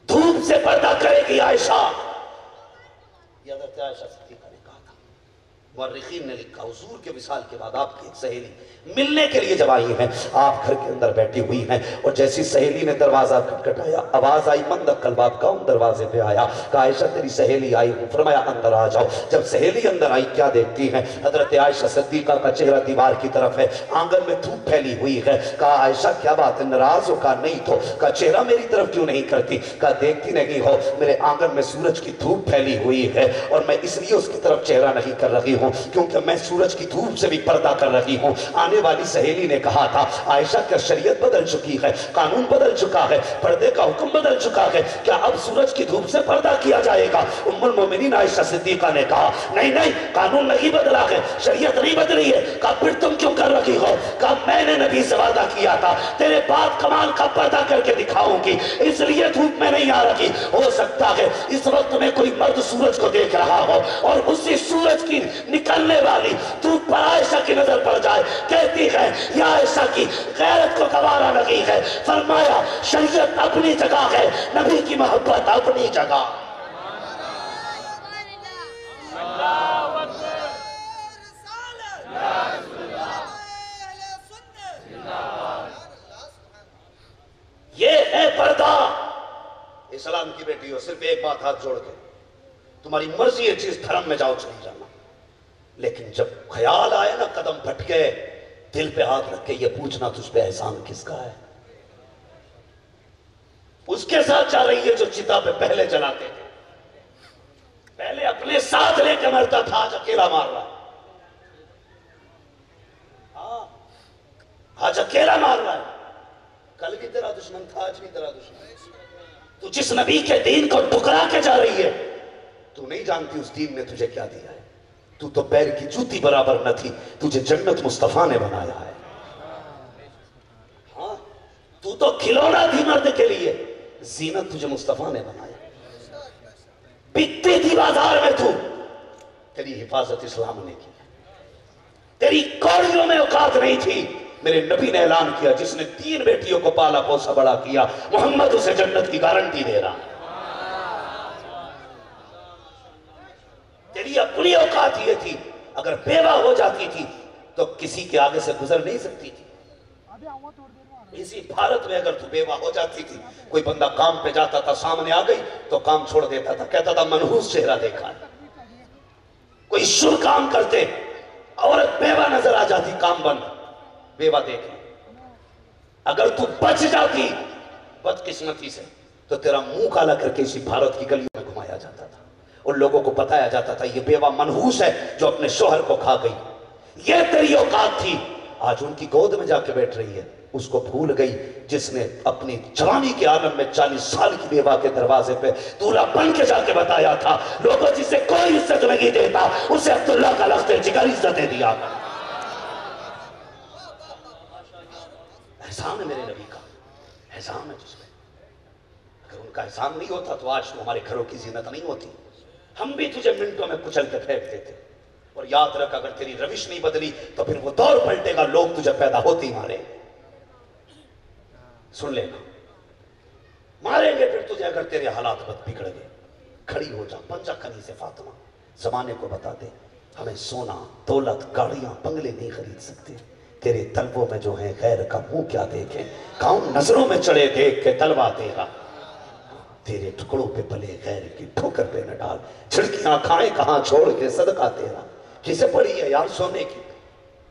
دھوپ سے پردہ کرے گی عائشہ۔ یہ حضرت عائشہ صدیقہ نے کہا تھا۔ مورخین نے لکھا حضور کے وصال کے بعد آپ کی ایک سہیلی ملنے کے لیے جب آئی ہیں، آپ گھر کے اندر بیٹھی ہوئی ہیں، اور جیسی سہیلی نے دروازہ کھٹکھٹایا، آواز آئی من دخل باب، کون دروازے پہ آیا؟ کہا عائشہ تیری سہیلی آئی ہوں۔ فرمایا اندر آ جاؤ۔ جب سہیلی اندر آئی کیا دیکھتی ہیں؟ حضرت عائشہ صدیقہ کا چہرہ دیوار کی طرف ہے، آنگن میں دھوپ پھیلی ہوئی ہے۔ کہا عائشہ کیا بات ہے، ناراض ہو؟ کہا نہیں تو۔ کہا چہرہ میری طرف کیوں نہیں کرتی؟ کہا دیکھتی نہیں ہو میرے آنگن میں سورج کی دھوپ پھیلی ہوئی ہے، اور میں اس لیے اس کی طرف چہرہ نہیں کر رہی ہوں کیونکہ میں سورج کی دھوپ سے بھی پردہ کر رہی ہوں۔ آنے والی سہیلی نے کہا تھا عائشہ کیا شریعت بدل چکی ہے، قانون بدل چکا ہے، پردے کا حکم بدل چکا ہے، کیا اب سورج کی دھوپ سے پردہ کیا جائے گا؟ ام المومنین عائشہ صدیقہ نے کہا نہیں نہیں، قانون نہیں بدلا ہے، شریعت نہیں بدلی ہے۔ کہا پھر تم کیوں کر رہی ہو؟ کہا میں نے نبی سے وعدہ کیا تھا تیرے بعد کمال کا پردہ کر کے دکھاؤں گی، اس لیے دھوپ میں نہیں آ رہی۔ ہو سکتا ہے اس وقت میں کوئی مرد سورج کو دیکھ رہا ہو اور اسی سورج کی نکلنے والی دھوپ پر عائشہ کی نظر پڑ جائے، کہتی ہے یا عائشہ کی غیرت کو گوارا نہیں ہے۔ فرمایا شریعت اپنی جگہ ہے، نبی کی محبت اپنی جگہ۔ یہ ہے پردہ۔ اسلام کی بیٹی ہو، صرف ایک بات ہاتھ جوڑ کے، تمہاری مرضی ہے جس دھرم میں جاؤ چلی جانا، لیکن جب خیال آئے نا قدم پھٹکے، دل پہ ہاتھ رکھ کے یہ پوچھنا تجھ پہ احسان کس کا ہے؟ اس کے ساتھ جا رہی ہے جو چتا پہ پہلے جلاتے تھے، پہلے اپنے ساتھ لے کے مرتا تھا، آج اکیلا مار رہا۔ آج اکیلا مار رہا ہے، کل بھی تیرا دشمن تھا، آج بھی تیرا دشمن ہے۔ تو جس نبی کے دین کو ٹکرا کے جا رہی ہے، تو نہیں جانتی اس دین نے تجھے کیا دیا ہے۔ تو تو پیر کی جوتی برابر نہ تھی، تجھے جنت مصطفیٰ نے بنایا ہے۔ ہاں، تو تو کھلونا تھی مرد کے لیے، زینت تجھے مصطفیٰ نے بنایا۔ بکتی تھی بازار میں تو، تیری حفاظت اسلام نے کی۔ تیری کوڑیوں میں اوقات نہیں تھی، میرے نبی نے اعلان کیا جس نے 3 بیٹیوں کو پالا پوسا بڑا کیا، محمد اسے جنت کی گارنٹی دے رہا ہے۔ تیری اپنی اوقات یہ تھی، اگر بیوہ ہو جاتی تھی تو کسی کے آگے سے گزر نہیں سکتی تھی۔ اسی بھارت میں اگر تو بیوہ ہو جاتی تھی، کوئی بندہ کام پہ جاتا تھا، سامنے آ گئی تو کام چھوڑ دیتا تھا، کہتا تھا منحوس چہرہ دیکھا ہے۔ کوئی شر کام کرتے، عورت بیوہ نظر آ جاتی، کام بند، بیوہ دیکھیں۔ اگر تو بچ جاتی بدقسمتی سے تو تیرا منہ کالا کر کے اسی بھارت کی گلیوں میں گھمایا جاتا تھا، ان لوگوں کو بتایا جاتا تھا یہ بیوہ منحوس ہے جو اپنے شوہر کو کھا گئی۔ یہ تیری اوقات تھی، آج ان کی گود میں جا کے بیٹھ رہی ہے، اس کو بھول گئی جس نے اپنی جوانی کے عالم میں 40 سال کی بیوہ کے دروازے پہ دولہا بن کے جا کے بتایا تھا، لوگوں جسے کوئی عزت نہیں دیتا اسے عبداللہ کا لخت جگر عزتیں دیا۔ احسان ہے میرے نبی کا، احسان ہے جس میں، اگر ان کا احسان نہیں ہوتا تو آج تو ہمارے گھروں کی زینت نہیں ہوتی، ہم بھی تجھے منٹوں میں کچل کے پھینک دیتے۔ اور یاد رکھ اگر تیری روش نہیں بدلی تو پھر وہ دور پلٹے گا، لوگ تجھے پیدا ہوتے ہی مارے۔ سن لینا، ماریں گے پھر تجھے اگر تیرے حالات بد بگڑ گئے۔ کھڑی ہو جا، بن جا کنی سے فاطمہ، زمانے کو بتا دے ہمیں سونا دولت گاڑیاں بنگلے نہیں خرید سکتے، تیرے طلبوں میں جو ہیں غیر کا منہ کیا دیکھیں، کون نظروں میں چڑھے دیکھ کے تلوا دے گا، تیرے ٹکڑوں پہ پلے غیر کی ٹھوکر پہ نہ ڈال، چھڑکیاں کھائیں کہاں چھوڑ کے صدقہ تیرا۔ کسے پڑھی ہے یار سونے کی،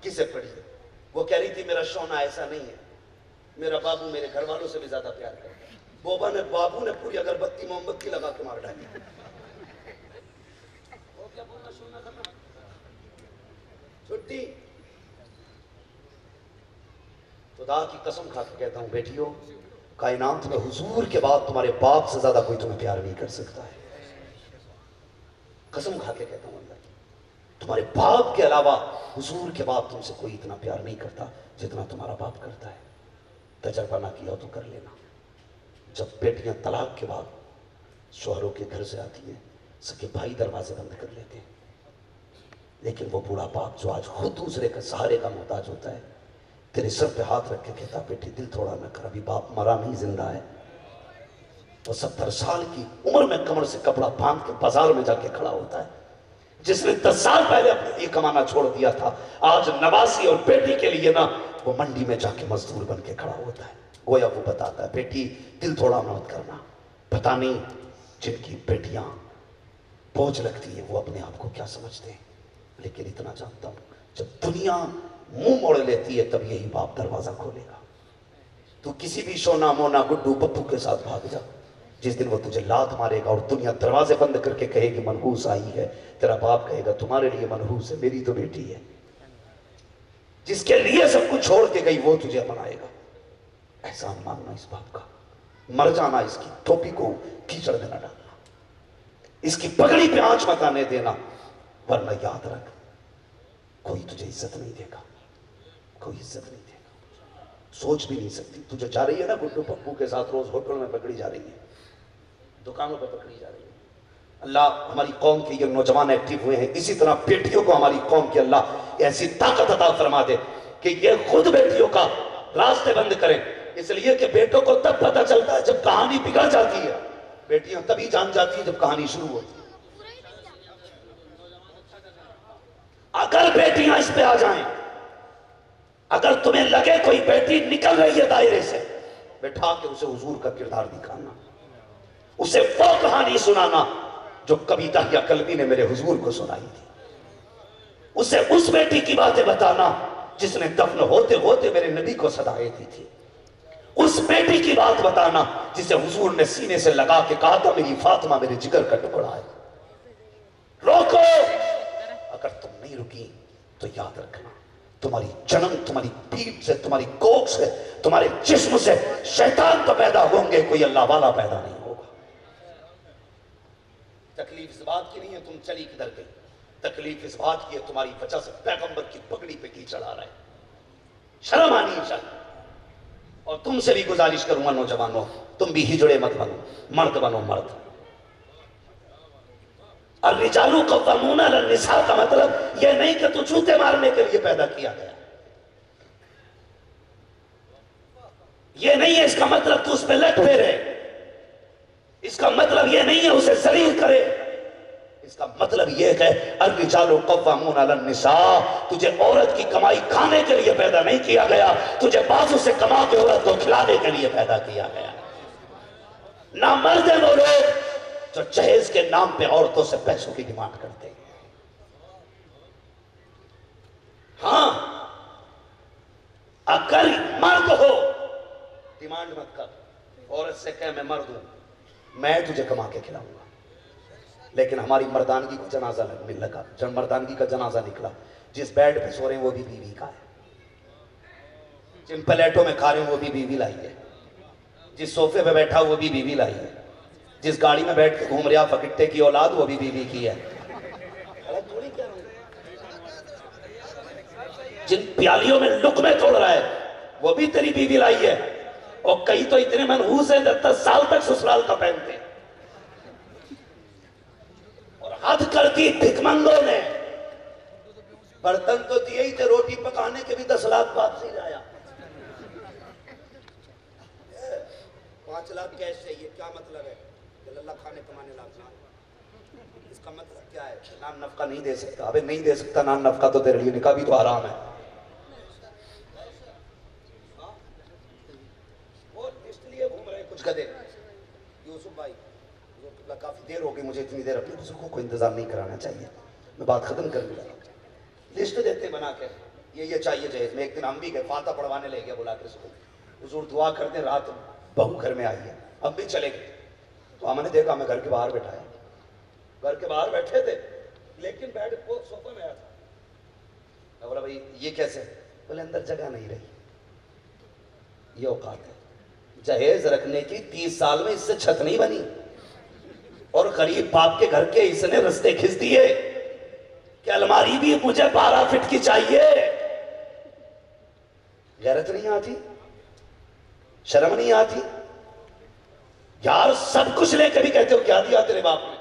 کسے پڑھی ہے؟ وہ کہہ رہی تھی میرا سونا ایسا نہیں ہے، میرا بابو میرے گھر والوں سے بھی زیادہ پیار کرتا ہے۔ بابو نے پوری اگربتی موم بتی لگا کے مار ڈالی۔ چھٹی خدا کی قسم کھا کے کہتا ہوں بیٹیوں، کائنات میں حضور کے بعد تمہارے باپ سے زیادہ کوئی تمہیں پیار نہیں کر سکتا ہے۔ قسم کھا کے کہتا ہوں اللہ کی، تمہارے باپ کے علاوہ حضور کے بعد تم سے کوئی اتنا پیار نہیں کرتا جتنا تمہارا باپ کرتا ہے۔ تجربہ نہ کیا تو کر لینا، جب بیٹیاں طلاق کے بعد شوہروں کے گھر سے آتی ہیں، سکے بھائی دروازے بند کر لیتے ہیں، لیکن وہ بوڑھا باپ جو آج خود دوسرے کے سہارے کا محتاج ہوتا ہے، تیرے سر پہ ہاتھ رکھ کے کہتا بیٹی دل تھوڑا نہ کر، ابھی باپ مرا نہیں زندہ ہے۔ وہ 70 سال کی عمر میں کمر سے کپڑا باندھ کے بازار میں جا کے کھڑا ہوتا ہے، جس نے 10 سال پہلے اپنے لیے کمانا چھوڑ دیا تھا، آج نواسی اور بیٹی کے لیے نا وہ منڈی میں جا کے مزدور بن کے کھڑا ہوتا ہے۔ گویا وہ بتاتا ہے بیٹی دل تھوڑا مت کرنا، پتہ نہیں جن کی بیٹیاں بوجھ لگتی ہیں وہ اپنے آپ کو کیا سمجھتے ہیں، لیکن اتنا جانتا ہوں جب دنیا منہ موڑ لیتی ہے تب یہی باپ دروازہ کھولے گا۔ تو کسی بھی شونا مونا گڈو پپو کے ساتھ بھاگ جا، جس دن وہ تجھے لات مارے گا اور دنیا دروازے بند کر کے کہے گی منحوس آئی ہے، تیرا باپ کہے گا تمہارے لیے منحوس ہے، میری تو بیٹی ہے، جس کے لیے سب کچھ چھوڑ کے گئی وہ تجھے منائے گا۔ احسان ماننا اس باپ کا، مر جانا اس کی ٹوپی کو کیچڑ میں نہ ڈالنا، اس کی پگڑی پہ آنچ مت آنے دینا، ورنہ یاد رکھ کوئی تجھے عزت نہیں دے گا، کوئی عزت نہیں دے گا، سوچ بھی نہیں سکتی۔ تجھے جا رہی ہے نا گڈو پپو کے ساتھ روز ہوٹل میں پکڑی جا رہی ہے، دکانوں پہ پکڑی جا رہی ہے۔ اللہ ہماری قوم کے یہ نوجوان ایکٹیو ہوئے ہیں، اسی طرح بیٹیوں کو ہماری قوم کے اللہ ایسی طاقت عطا فرما دے کہ یہ خود بیٹیوں کا راستے بند کریں، اس لیے کہ بیٹوں کو تب پتہ چلتا ہے جب کہانی بگڑ جاتی ہے، بیٹیاں تبھی جان جاتی ہیں جب کہانی شروع ہوتی ہے۔ اگر بیٹیاں اس پہ آ جائیں، اگر تمہیں لگے کوئی بیٹی نکل رہی ہے دائرے سے، بٹھا کے اسے حضور کا کردار دکھانا، اسے وہ کہانی سنانا جو کبیتہ یا قلبی نے میرے حضور کو سنائی تھی، اسے اس بیٹی کی باتیں بتانا جس نے دفن ہوتے ہوتے میرے نبی کو صدائے دی تھی، اس بیٹی کی بات بتانا جسے حضور نے سینے سے لگا کے کہا تھا میری فاطمہ میرے جگر کا ٹکڑا ہے۔ روکو، اگر تم نہیں رکی تو یاد رکھنا تمہاری جنم تمہاری پیٹ سے، تمہاری کوکھ سے، تمہارے جسم سے شیطان تو پیدا ہوں گے، کوئی اللہ والا پیدا نہیں ہوگا۔ تکلیف اس بات کی نہیں ہے تم چلی کدھر گئی، تکلیف اس بات کی ہے تمہاری وجہ سے پیغمبر کی پگڑی پہ کیچڑ آ رہا ہے۔ شرم آنی چاہیے۔ اور تم سے بھی گزارش کروں گا نوجوانوں، تم بھی ہجڑے مت بنو، مرد بنو مرد۔ الرجال قوامون علی النساء کا مطلب یہ نہیں کہ تو جوتے مارنے کے لیے پیدا کیا گیا، یہ نہیں ہے اس کا مطلب تو اس پہ لٹ پھیرے، اس کا مطلب یہ نہیں ہے اسے ذلیل کرے، اس کا مطلب یہ ہے الرجال قوامون علی النساء، تجھے عورت کی کمائی کھانے کے لیے پیدا نہیں کیا گیا، تجھے بازو سے کما کے عورت کو کھلانے کے لیے پیدا کیا گیا۔ نہ مرد ہیں وہ لوگ جو جہیز کے نام پہ عورتوں سے پیسوں کی ڈیمانڈ کرتے ہیں۔ ہاں اگر مرد ہو ڈیمانڈ مت کر، عورت سے کہہ میں مرد ہوں، میں تجھے کما کے کھلاؤں گا۔ لیکن ہماری مردانگی کو جنازہ لگا، جن مردانگی کا جنازہ نکلا، جس بیڈ پہ سو رہے ہیں وہ بھی بیوی کا ہے، جن پلیٹوں میں کھا رہے ہیں وہ بھی بیوی لائی ہے، جس صوفے پہ بیٹھا وہ بھی بیوی لائی ہے، جس گاڑی میں بیٹھ کے گھوم رہا فکٹے کی اولاد وہ بھی بیوی کی ہے، جن پیالیوں میں لقمے توڑ رہا ہے وہ بھی تیری بیوی لائی ہے، اور کئی تو اتنے منحوس ہیں 10 سال تک سسرال کا پہنتے ہیں۔ اور حد کر دی بھکمنگوں نے، برتن تو دیے ہی تھے، روٹی پکانے کے بھی 10 لاکھ واپسی لایا۔ 5 لاکھ کیش چاہیے، کیا مطلب ہے؟ اللہ کھانے کمانے لاکھ، اس کا مطلب کیا ہے؟ نان نفقہ نہیں دے سکتا۔ ابے نہیں دے سکتا نان نفقہ تو تیرے لیے نکاح بھی تو حرام ہے۔ اور اس لیے گھوم رہے کچھ گدے۔ یوسف بھائی کافی دیر ہو گئی، مجھے اتنی دیر اپنے بزرگوں کو انتظار نہیں کرانا چاہیے، میں بات ختم کر دوں۔ لسٹ دیتے بنا کے یہ چاہیے جہیز میں۔ ایک دن ہم بھی گئے، فاتح پڑھوانے لے گیا بلا کے اس کو، حضور دعا کرتے رات بہو گھر میں آئی ہے، اب بھی چلے گئے تو ہم نے دیکھا، ہمیں گھر کے باہر بٹھایا، گھر کے باہر بیٹھے تھے لیکن بیٹھ کو صوفہ میں آیا تھا۔ میں بولا بھائی یہ کیسے؟ بولے اندر جگہ نہیں رہی، یہ اوقات ہے جہیز رکھنے کی، 30 سال میں اس سے چھت نہیں بنی، اور غریب باپ کے گھر کے اس نے رستے کھس دیے کہ الماری بھی مجھے 12 فٹ کی چاہیے۔ غیرت نہیں آتی؟ شرم نہیں آتی؟ یار سب کچھ لے کے بھی کہتے ہو کیا دیا تیرے باپ نے؟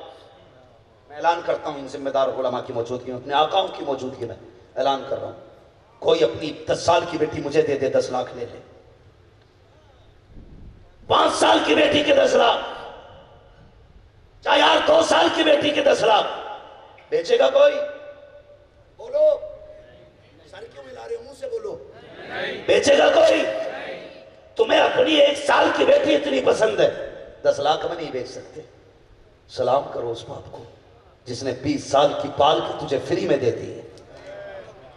میں اعلان کرتا ہوں ان ذمہ دار علماء کی موجودگی میں، اپنے آقاؤں کی موجودگی میں اعلان کر رہا ہوں، کوئی اپنی 10 سال کی بیٹی مجھے دے دے، 10 لاکھ لے لے، 5 سال کی بیٹی کے 10 لاکھ، چاہے یار 2 سال کی بیٹی کے 10 لاکھ بیچے گا کوئی؟ بولو، سر کیوں ملا رہے ہو؟ منہ سے بولو، بیچے گا کوئی؟ تمہیں اپنی 1 سال کی بیٹی اتنی پسند ہے، 10 لاکھ میں نہیں بیچ سکتے۔ سلام کرو اس باپ کو جس نے 20 سال کی پال کے تجھے فری میں دے دی ہے،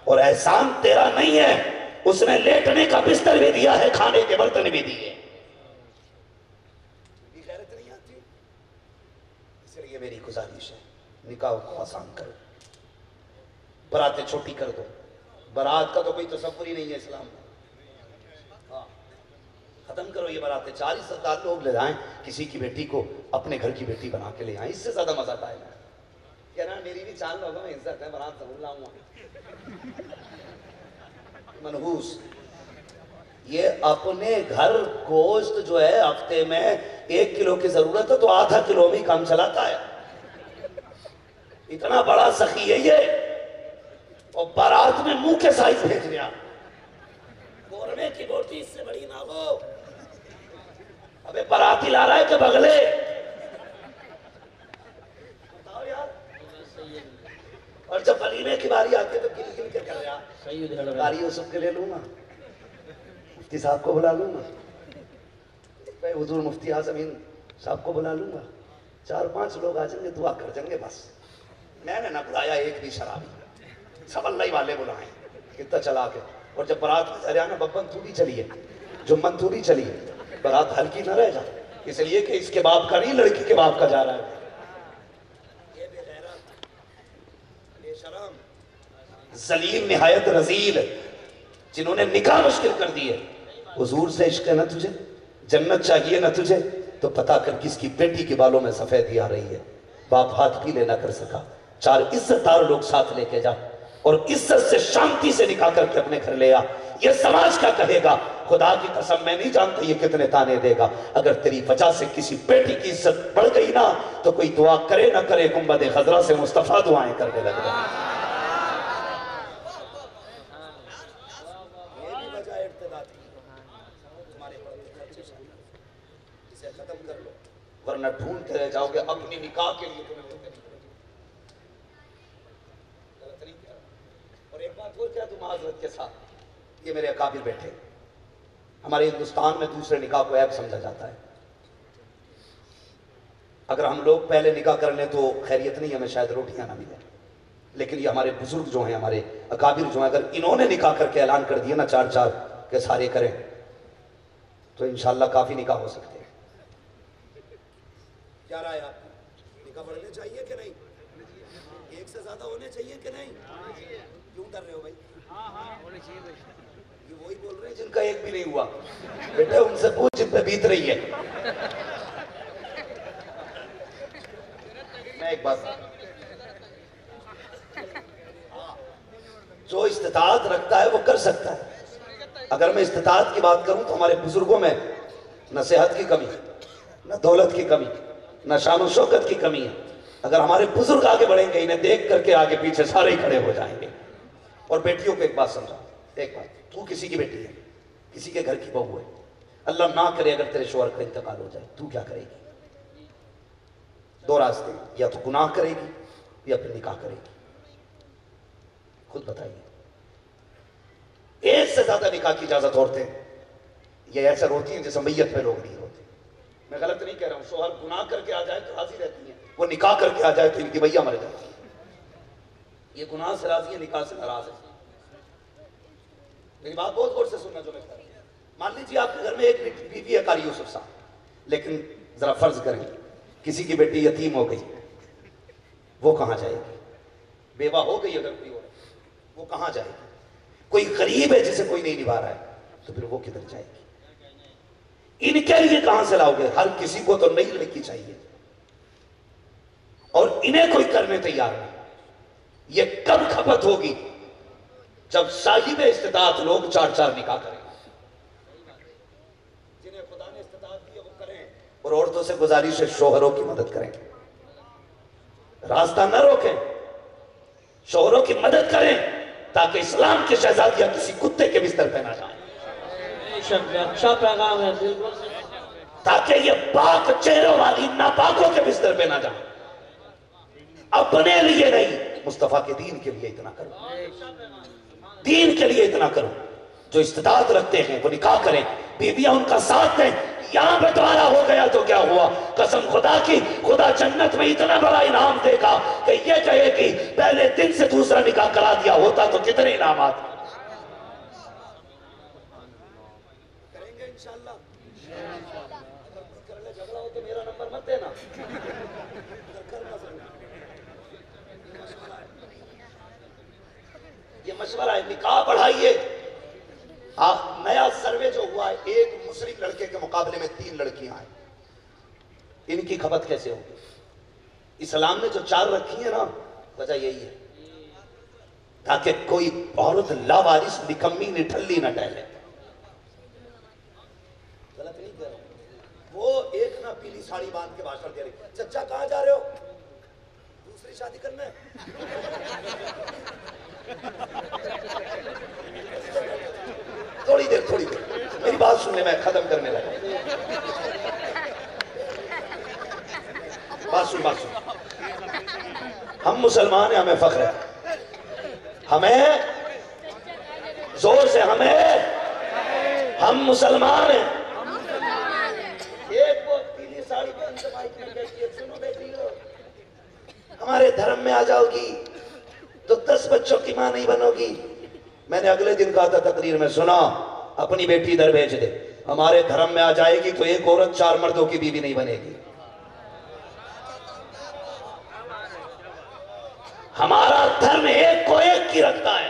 اور احسان تیرا نہیں ہے، اس نے لیٹنے کا بستر بھی دیا ہے، کھانے کے برتن بھی دیے۔ غیرت نہیں آتی؟ اس لیے میری گزارش ہے نکاح کو آسان کرو، براتیں چھوٹی کر دو، برات کا تو کوئی تصور ہی نہیں ہے اسلام میں، ختم کرو یہ براتیں، 40-70 لوگ لے جائیں، کسی کی بیٹی کو اپنے گھر کی بیٹی بنا کے لے آئیں، اس سے زیادہ مزہ پائے گا۔ کہنا میری بھی 4 لوگوں میں عزت ہے، برات ضرور لاؤں گا۔ منحوس یہ اپنے گھر گوشت جو ہے ہفتے میں 1 کلو کی ضرورت ہے تو آدھا کلو میں کام چلاتا ہے، اتنا بڑا سخی ہے یہ، اور بارات میں منہ کے سائز بھیج دیا، قورمے کی بوٹی اس سے بڑی نہ ہو، ابے باراتی لا رہا ہے کہ بغلے؟ بتاؤ یار۔ اور جب ولیمے کی باری آتی ہے تو گن گن کے کر رہا، باری یوسف کے لے لوں گا، مفتی صاحب کو بلا لوں گا، میں حضور مفتی اعظم ہند صاحب کو بلا لوں گا، 4-5 لوگ آ جائیں گے، دعا کر جائیں گے، بس میں نے نہ بلایا ایک بھی شرابی، سب اللہ ہی والے بلائیں، کتنا چلا کے۔ اور جب برات میں جا رہا نا، ببن تو بھی چلیے، جمن تو بھی چلیے، برات ہلکی نہ رہ جا، اس لیے کہ اس کے باپ کا نہیں، لڑکی کے باپ کا جا رہا ہے۔ یہ بے غیرت، بے شرم، ذلیل، نہایت رذیل، جنہوں نے نکاح مشکل کر دیے. حضور سے عشق ہے نا تجھے, جنت چاہیے نا تجھے, تو پتا کر کس کی بیٹی کے بالوں میں سفیدی آ رہی ہے. باپ ہاتھ بھی لے نہ کر سکا, 4 عزت دار لوگ ساتھ لے کے جا اور عزت سے شانتی سے نکاح کر کے اپنے گھر لے آ. یہ سماج کیا کہے گا؟ خدا کی قسم میں نہیں جانتا یہ کتنے تانے دے گا. اگر تیری وجہ سے کسی بیٹی کی عزت بڑھ گئی نا تو کوئی دعا کرے نہ کرے گنبد خضرا سے مصطفیٰ دعائیں کرنے لگ گا. ختم کر لو ورنہ ڈھونڈتے رہ جاؤ گے اپنی نکاح کے لیے تمہیں غلط نہیں کیا. اور ایک بات اور کیا تم حضرت کے ساتھ, یہ میرے اکابر بیٹھے, ہمارے ہندوستان میں دوسرے نکاح کو عیب سمجھا جاتا ہے. اگر ہم لوگ پہلے نکاح کر لیں تو خیریت نہیں, ہمیں شاید روٹیاں نہ ملیں. لیکن یہ ہمارے بزرگ جو ہیں, ہمارے اکابر جو ہیں, اگر انہوں نے نکاح کر کے اعلان کر دیا نا 4 کہ سارے کریں, تو انشاءاللہ کافی نکاح ہو سکتے ہیں. کیا رائے آپ کی؟ نکاح بڑھنے چاہیے کہ نہیں؟ ایک سے زیادہ ہونے چاہیے کہ نہیں؟ کیوں ڈر رہے ہو بھائی؟ یہ وہی بول رہے ہیں جن کا ایک بھی نہیں ہوا. بیٹے ان سے پوچھ جن پہ بیت رہی ہے. میں ایک بات, جو استطاعت رکھتا ہے وہ کر سکتا ہے. اگر میں استطاعت کی بات کروں تو ہمارے بزرگوں میں نہ صحت کی کمی, نہ دولت کی کمی, نہ شان و شوکت کی کمی ہے. اگر ہمارے بزرگ آگے بڑھیں گے, انہیں دیکھ کر کے آگے پیچھے سارے ہی کھڑے ہو جائیں گے. اور بیٹیوں کو ایک بات سمجھا, ایک بات, تو کسی کی بیٹی ہے, کسی کے گھر کی بہو ہے, اللہ نہ کرے اگر تیرے شوہر کا انتقال ہو جائے, تو کیا کرے گی؟ 2 راستے, یا تو گناہ کرے گی یا پھر نکاح کرے گی. خود بتائیے. ایک سے زیادہ نکاح کی اجازت عورتیں یہ ایسے روتی ہیں جیسے میت پہ لوگ نہیں روتے. میں غلط نہیں کہہ رہا ہوں, شوہر گناہ کر کے آ جائے تو راضی رہتی ہیں, وہ نکاح کر کے آ جائے تو ان کی بھیا مر جاتی ہے. یہ گناہ سے راضی ہے, نکاح سے ناراض ہے. میری بات بہت غور سے سننا جو میں کہہ رہا ہوں. مان لیجیے آپ کے گھر میں ایک بیوی ہے قاری یوسف صاحب, لیکن ذرا فرض کریں کسی کی بیٹی یتیم ہو گئی, وہ کہاں جائے گی؟ بیوہ ہو گئی اگر کوئی اور, وہ کہاں جائے گی؟ کوئی غریب ہے جسے کوئی نہیں نبھا رہا ہے, تو پھر وہ کدھر جائے گی؟ ان کے لیے کہاں سے لاؤ گے؟ ہر کسی کو تو نئی لڑکی چاہیے, اور انہیں کوئی کرنے تیار نہیں. یہ کب کھپت ہوگی؟ جب صاحب استطاعت لوگ 4 نکاح کریں. جنہیں خدا نے استطاعت دی وہ کریں, اور عورتوں سے گزارش ہے شوہروں کی مدد کریں, راستہ نہ روکیں, شوہروں کی مدد کریں تاکہ اسلام کے شہزادیاں کسی کتے کے بستر پہ نہ جائیں. اچھا پیغام ہے, بالکل, تاکہ یہ پاک چہروں والی ناپاکوں کے بستر پہ نہ جائیں. اپنے لیے نہیں, مصطفیٰ کے دین کے لیے اتنا کرو, دین کے لیے اتنا کرو. جو استطاعت رکھتے ہیں وہ نکاح کریں, بیویاں ان کا ساتھ دیں. یہاں پہ دوبارہ ہو گیا تو کیا ہوا؟ قسم خدا کی, خدا جنت میں اتنا بڑا انعام دے گا کہ یہ کہے کہ پہلے دن سے دوسرا نکاح کرا دیا ہوتا تو کتنے انعامات. کریں گے انشاءاللہ. اگر کرنے جھگڑا ہو تو میرا نمبر مت دینا. یہ مشورہ ہے, نکاح بڑھائیے. نیا سروے جو ہوا ہے, ایک مسلم لڑکے کے مقابلے میں 3 لڑکیاں ہیں. ان کی کھپت کیسے ہوگی؟ اسلام نے جو 4 رکھی ہیں نا, وجہ یہی ہے تاکہ کوئی عورت لاوارث نکمی نٹھلی نہ ٹہلے. غلط نہیں کر رہا. وہ ایک نہ پیلی ساڑی باندھ کے بھاشن دے رہی, چچا کہاں جا رہے ہو؟ دوسری شادی کرنا ہے. تھوڑی دیر میری بات سن لے, میں ختم کرنے لگا. بات سن. ہم مسلمان ہیں, ہمیں فخر ہے, ہمیں زور سے, ہم مسلمان ہیں. ایک وہ پیلی ساڑی پہن کے مائک میں بیٹھی ہے, سنو بیٹی ہو, ہمارے دھرم میں آ جاؤ گی تو 10 بچوں کی ماں نہیں بنو گی. میں نے اگلے دن کہا تھا تقریر میں, سنا اپنی بیٹی ادھر بھیج دے. ہمارے دھرم میں آ جائے گی تو ایک عورت 4 مردوں کی بیوی نہیں بنے گی. ہمارا دھرم ایک کو ایک کی رکھتا ہے.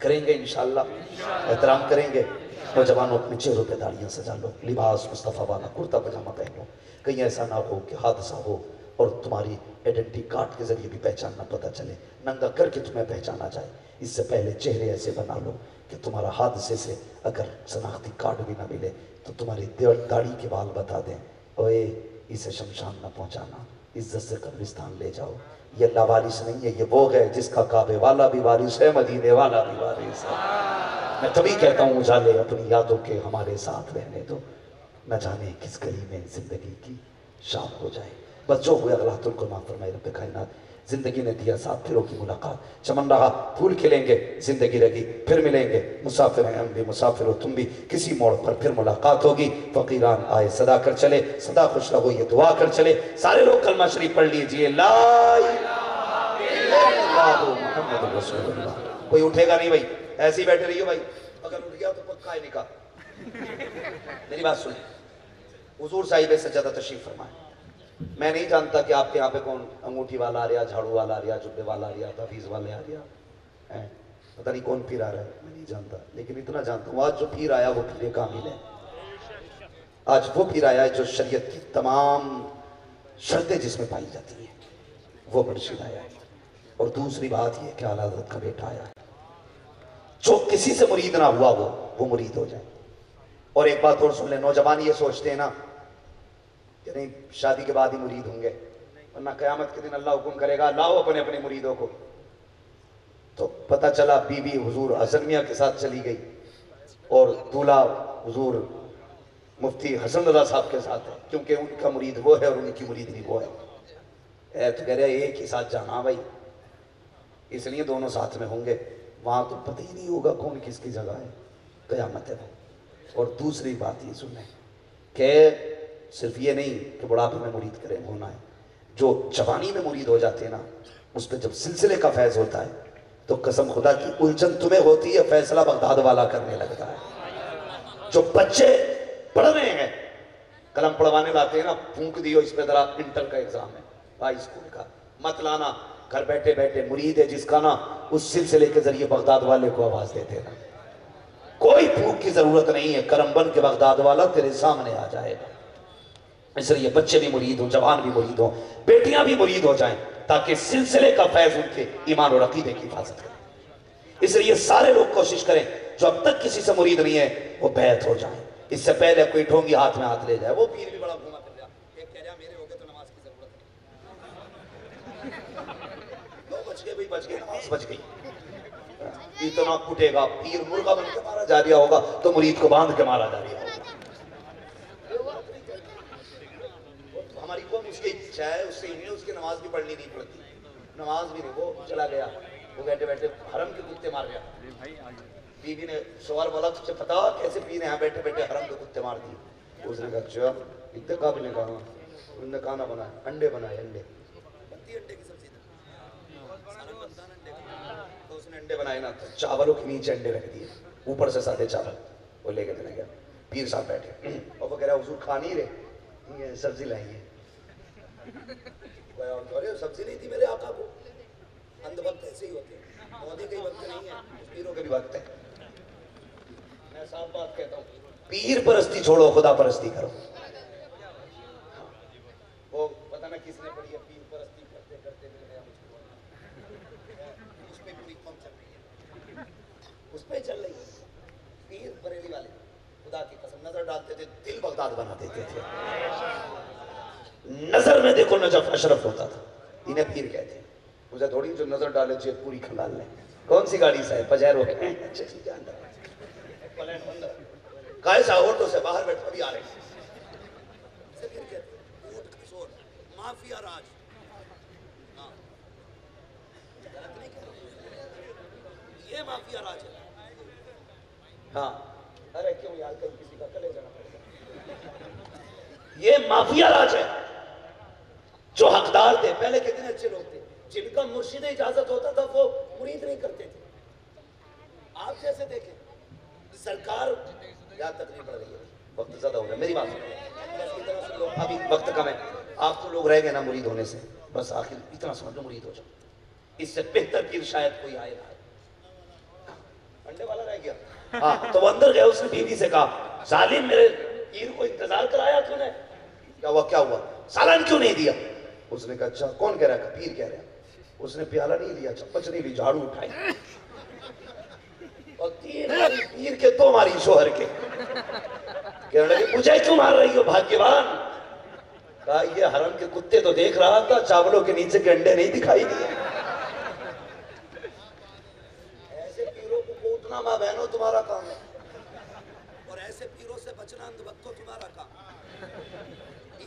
کریں گے انشاءاللہ، احترام کریں گے۔ نوجوانوں اپنے چہروں پہ داڑیاں سجا لو، لباس مصطفیٰ والا کرتا پجامہ پہن لو، کہیں ایسا نہ ہو کہ حادثہ ہو اور تمہاری آئیڈینٹی کارڈ کے ذریعے بھی پہچان نہ پتہ چلے، ننگا کر کے تمہیں پہچانا جائے۔ اس سے پہلے چہرے ایسے بنا لو کہ تمہارا حادثے سے اگر شناختی کارڈ بھی نہ ملے تو تمہاری داڑھی کے بال بتا دیں، اوے اسے شمشان نہ پہنچانا، عزت سے قبرستان لے جاؤ۔ یہ اللہ وارث نہیں ہے، یہ وہ ہے جس کا کعبے والا بھی وارث ہے، مدینے والا بھی وارث ہے۔ میں تبھی کہتا ہوں اجالے اپنی یادوں کے ہمارے ساتھ رہنے دو، نہ جانے کس گلی میں زندگی کی شام ہو جائے۔ بس جو ہوئے اللہ تم کو معاف فرمائے رب کائنات۔ زندگی نے دیا ساتھ پھروں کی ملاقات، چمن رہا پھول کھلیں گے، زندگی رہی پھر ملیں گے، مسافر ہیں ہم بھی مسافر ہو تم بھی، کسی موڑ پر پھر ملاقات ہوگی۔ فقیران آئے صدا کر چلے، صدا خوش رہو یہ دعا کر چلے۔ سارے لوگ کلمہ شریف پڑھ لیجئے، لا الہ الا اللہ محمد رسول اللہ۔ کوئی اٹھے گا نہیں بھائی، ایسے ہی بیٹھے رہیے بھائی، اگر اٹھ گیا تو پکا ہے نکاح۔ میری بات سنیں، حضور صاحب سجدہ تشریف فرمائے۔ میں نہیں جانتا کہ آپ کے یہاں پہ کون انگوٹھی والا آ رہا، جھاڑو والا آ رہا، جبے والا آ رہا، تحفیظ والے آ رہا، پتہ نہیں کون پیر آ رہا ہے، میں نہیں جانتا، لیکن اتنا جانتا ہوں آج جو پیر آیا وہ پیر کامل ہے۔ آج وہ پیر آیا ہے جو شریعت کی تمام شرطیں جس میں پائی جاتی ہیں وہ مرشد آیا ہے۔ اور دوسری بات یہ کہ اعلیٰ حضرت کا بیٹا آیا ہے، جو کسی سے مرید نہ ہوا وہ مرید ہو جائے۔ اور ایک بات اور سن لیں، نوجوان یہ سوچتے ہیں نا کہ نہیں شادی کے بعد ہی مرید ہوں گے، ورنہ قیامت کے دن اللہ حکم کرے گا لاؤ اپنے اپنے مریدوں کو۔ تو پتہ چلا بی بی حضور حسن میاں کے ساتھ چلی گئی اور دولہا حضور مفتی حسن رضا صاحب کے ساتھ ہے، کیونکہ ان کا مرید وہ ہے اور ان کی مرید بھی وہ ہے۔ تو کہہ رہے ایک ہی ساتھ جانا بھائی، اس لیے دونوں ساتھ میں ہوں گے، وہاں تو پتہ ہی نہیں ہوگا کون کس کی جگہ ہے، قیامت ہے بھائی۔ اور دوسری بات یہ سنیں کہ صرف یہ نہیں کہ بڑھاپے میں مرید کریں ہونا ہے، جو جوانی میں مرید ہو جاتے ہیں نا، اس پہ جب سلسلے کا فیض ہوتا ہے تو قسم خدا کی الجھن تمہیں ہوتی ہے، فیصلہ بغداد والا کرنے لگتا ہے۔ جو بچے پڑھ رہے ہیں، قلم پڑھوانے لاتے ہیں نا، پھونک دیو اس پہ ذرا انٹر کا ایگزام ہے ہائی اسکول کا، مت لانا، گھر بیٹھے بیٹھے مرید ہے جس کا نا اس سلسلے کے ذریعے بغداد والے کو آواز دیتے نا، کوئی پھونک کی ضرورت نہیں ہے، کرم بن کے بغداد والا تیرے سامنے آ جائے گا۔ اس لیے بچے بھی مرید ہوں، جوان بھی مرید ہوں، بیٹیاں بھی مرید ہو جائیں تاکہ سلسلے کا فیض ان کے ایمان اور عقیدے کی حفاظت کریں۔ اس لیے سارے لوگ کوشش کریں جو اب تک کسی سے مرید نہیں ہے وہ بیعت ہو جائیں، اس سے پہلے کوئی ٹھونگی ہاتھ میں ہاتھ لے جائے۔ وہ پیر بھی بڑا گھوما پھر رہا، ایک کہہ رہا میرے ہو گئے تو نماز کی ضرورت نہیں، وہ بچ گئے بھائی، بچ گئے، نماز بچ گئی۔ اتنا کٹے گا، پیر مرغا بن کے مارا جا رہا ہوگا تو مرید کو باندھ کے مارا جا رہا ہوگا۔ ہماری قوم اس کی اچھا ہے، اس سے ہی اس کی نماز بھی پڑھنی نہیں پڑتی، نماز بھی نہیں، وہ چلا گیا، وہ بیٹھے بیٹھے حرم کے کتے مار گیا۔ بیوی نے شوہر بولا تجھے پتا کیسے پیر یہاں بیٹھے بیٹھے حرم کے کتے مار دیے؟ اس نے کہا اچھا، اتنے قابل نے کہا، انہوں نے کھانا بنایا، انڈے بنائے، انڈے بنتی انڈے کی سبزی سالن بنتا نا انڈے کا، تو اس نے انڈے بنائے نا، چاولوں کے نیچے انڈے رکھ دیے، اوپر سے سادے چاول، وہ لے کے چلے گیا۔ پیر صاحب بیٹھے اور وہ کہہ رہا حضور کھا نہیں رہے، سبزی لائیں گے۔ سبزی نہیں تھی میرے آقا کو، اندھ وقت ایسے ہی ہوتے ہیں، مودی کے وقت نہیں ہے، پیروں کے بھی وقت ہے۔ میں صاف بات کہتا ہوں، پیر پرستی چھوڑو، خدا پرستی کرو۔ وہ پتہ نہ کس نے پڑھی ہے، پیر پرستی کرتے کرتے مل گیا مجھ کو، اس پہ پوری قوم چل رہی ہے، اس پہ چل رہی ہے۔ پیر بریلی والے خدا کی قسم نظر ڈالتے تھے، دل بغداد بنا دیتے تھے۔ نظر میں دیکھو نجف اشرف ہوتا تھا، انہیں پیر کہتے ہیں۔ مجھے تھوڑی جو نظر ڈالے جیب پوری کھنگال لیں، کون سی گاڑی سے ہے، پجیرو ہے، اچھا ٹھیک ہے، اندر پلین بندر کائے سا آٹو سے باہر بیٹھ ابھی آ رہے ہیں۔ اسے پیر کہتے ہیں، اونٹ کا شور، مافیا راج۔ غلط نہیں کہہ رہے، یہ مافیا راج ہے۔ ہاں ارے کیوں یار، کہیں کسی کا کلے جانا پڑے گا، یہ مافیا راج ہے۔ جو حقدار تھے پہلے کتنے اچھے لوگ تھے، جن کا مرشد اجازت ہوتا تھا وہ مرید نہیں کرتے تھے۔ آپ جیسے دیکھیں سرکار، یاد تقریر پڑ رہی ہے، وقت زیادہ ہو گیا، میری بات سنو، ابھی وقت کم ہے، آپ تو لوگ رہ گئے نا مرید ہونے سے، بس آخر اتنا سمجھ لو مرید ہو جاؤ، اس سے بہتر پیر شاید کوئی آئے نہ آئے۔ انڈے والا رہ گیا. ہاں تو وہ اندر گیا, اس نے بیوی سے کہا ظالم میرے پیر کو انتظار کرایا تو نے, کیا ہوا سالن کیوں نہیں دیا؟ اس نے کہا اچھا کون کہہ رہا ہے؟ پیر کہہ رہا ہے. اس نے پیالہ نہیں لیا, چمچ نہیں لی, جھاڑو اٹھائی اور 3 ماری پیر کے 2 ماری شوہر کے. کہنے لگے مجھے کیوں مار رہی ہو بھاگیوان؟ کہا یہ حرم کے کتے تو دیکھ رہا تھا, چاولوں کے نیچے کے انڈے نہیں دکھائی دیے. ایسے پیروں کو کوٹنا ماں بہنوں تمہارا کام ہے, اور ایسے پیروں سے بچنا اندھ بھکتوں تمہارا کام.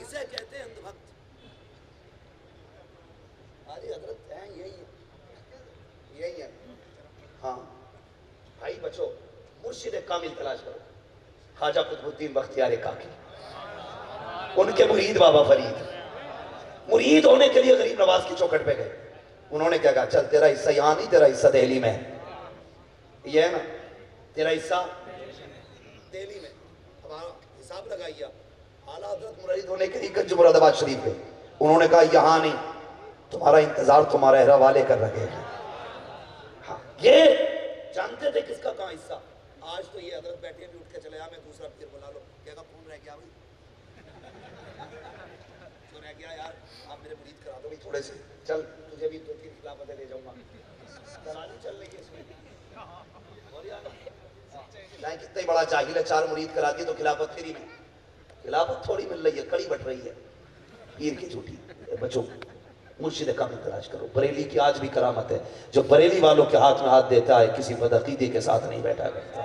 اسے کہتے ہیں اندھ بھکت. ہماری حضرت ہیں یہی ہے. ہاں بھائی بچو, مرشد کامل تلاش کرو. خواجہ قطب الدین بختیار کاکی, ان کے مرید بابا فرید, مرید ہونے کے لیے غریب نواز کی چوکھٹ پہ گئے. انہوں نے کیا کہا چل تیرا حصہ یہاں نہیں, تیرا حصہ دہلی میں. یہ ہے نا تیرا حصہ دہلی میں. ہمارا حساب لگائیے. اعلیٰ حضرت مرید ہونے کے لیے گنج مراد آباد شریف گئے. انہوں نے کہا یہاں نہیں, تمہارا انتظار تمہارا اہرا والے کر رہے ہیں. ہاں یہ جانتے تھے کس کا کہاں حصہ. آج تو یہ حضرت بیٹھے بھی اٹھ کے چلے, میں دوسرا پیر بلا لو, کہے گا کون رہ گیا بھائی, جو رہ گیا یار آپ میرے مرید کرا دو بھائی تھوڑے سے, چل تجھے بھی 2-3 خلافتیں لے جاؤں گا. دلالی چل رہی ہے اس میں. اور یار چاہے کتنا ہی بڑا جاہل ہے, 4 مرید کرا دی تو خلافت فری میں. خلافت تھوڑی مل رہی ہے, کڑی بٹ رہی ہے پیر کی جھوٹی. بچوں مرشد کامل تلاش کرو. بریلی کی آج بھی کرامت ہے, جو بریلی والوں کے ہاتھ میں ہاتھ دیتا ہے کسی بدعقیدی کے ساتھ نہیں بیٹھا کرتا.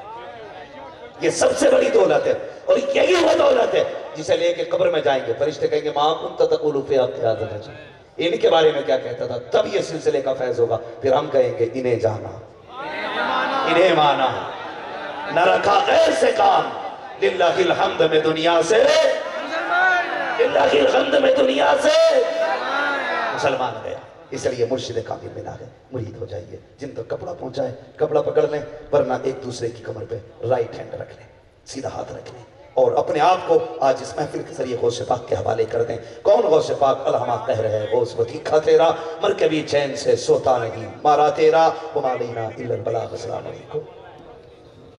یہ سب سے بڑی دولت ہے, اور یہی وہ دولت ہے جسے لے کے قبر میں جائیں گے فرشتے کہیں گے ما کنت تقول فی حق ھذا الرجل, ان کے بارے میں کیا کہتا تھا. تب یہ سلسلے کا فیض ہوگا. پھر ہم کہیں گے انہیں جانا, انہیں مانا, نہ رکھا غیر سے کام. للہ الحمد میں دنیا سے, للہ الحمد میں دنیا سے مسلمان گیا. اس لیے مرشد کامل میں نہ گئے, مرید ہو جائیے. جن تک کپڑا پہنچا ہے کپڑا پکڑ لیں, ورنہ ایک دوسرے کی کمر پہ رائٹ ہینڈ رکھ لیں, سیدھا ہاتھ رکھ لیں, اور اپنے آپ کو آج اس محفل کے ذریعے غوث پاک کے حوالے کر دیں. کون غوث پاک؟ الہما کہہ رہے ہیں غوث وتیقہ تیرا, مرکبی چین سے سوتا نہیں, مارا تیرا وما لینا الا البلاغ. السلام علیکم.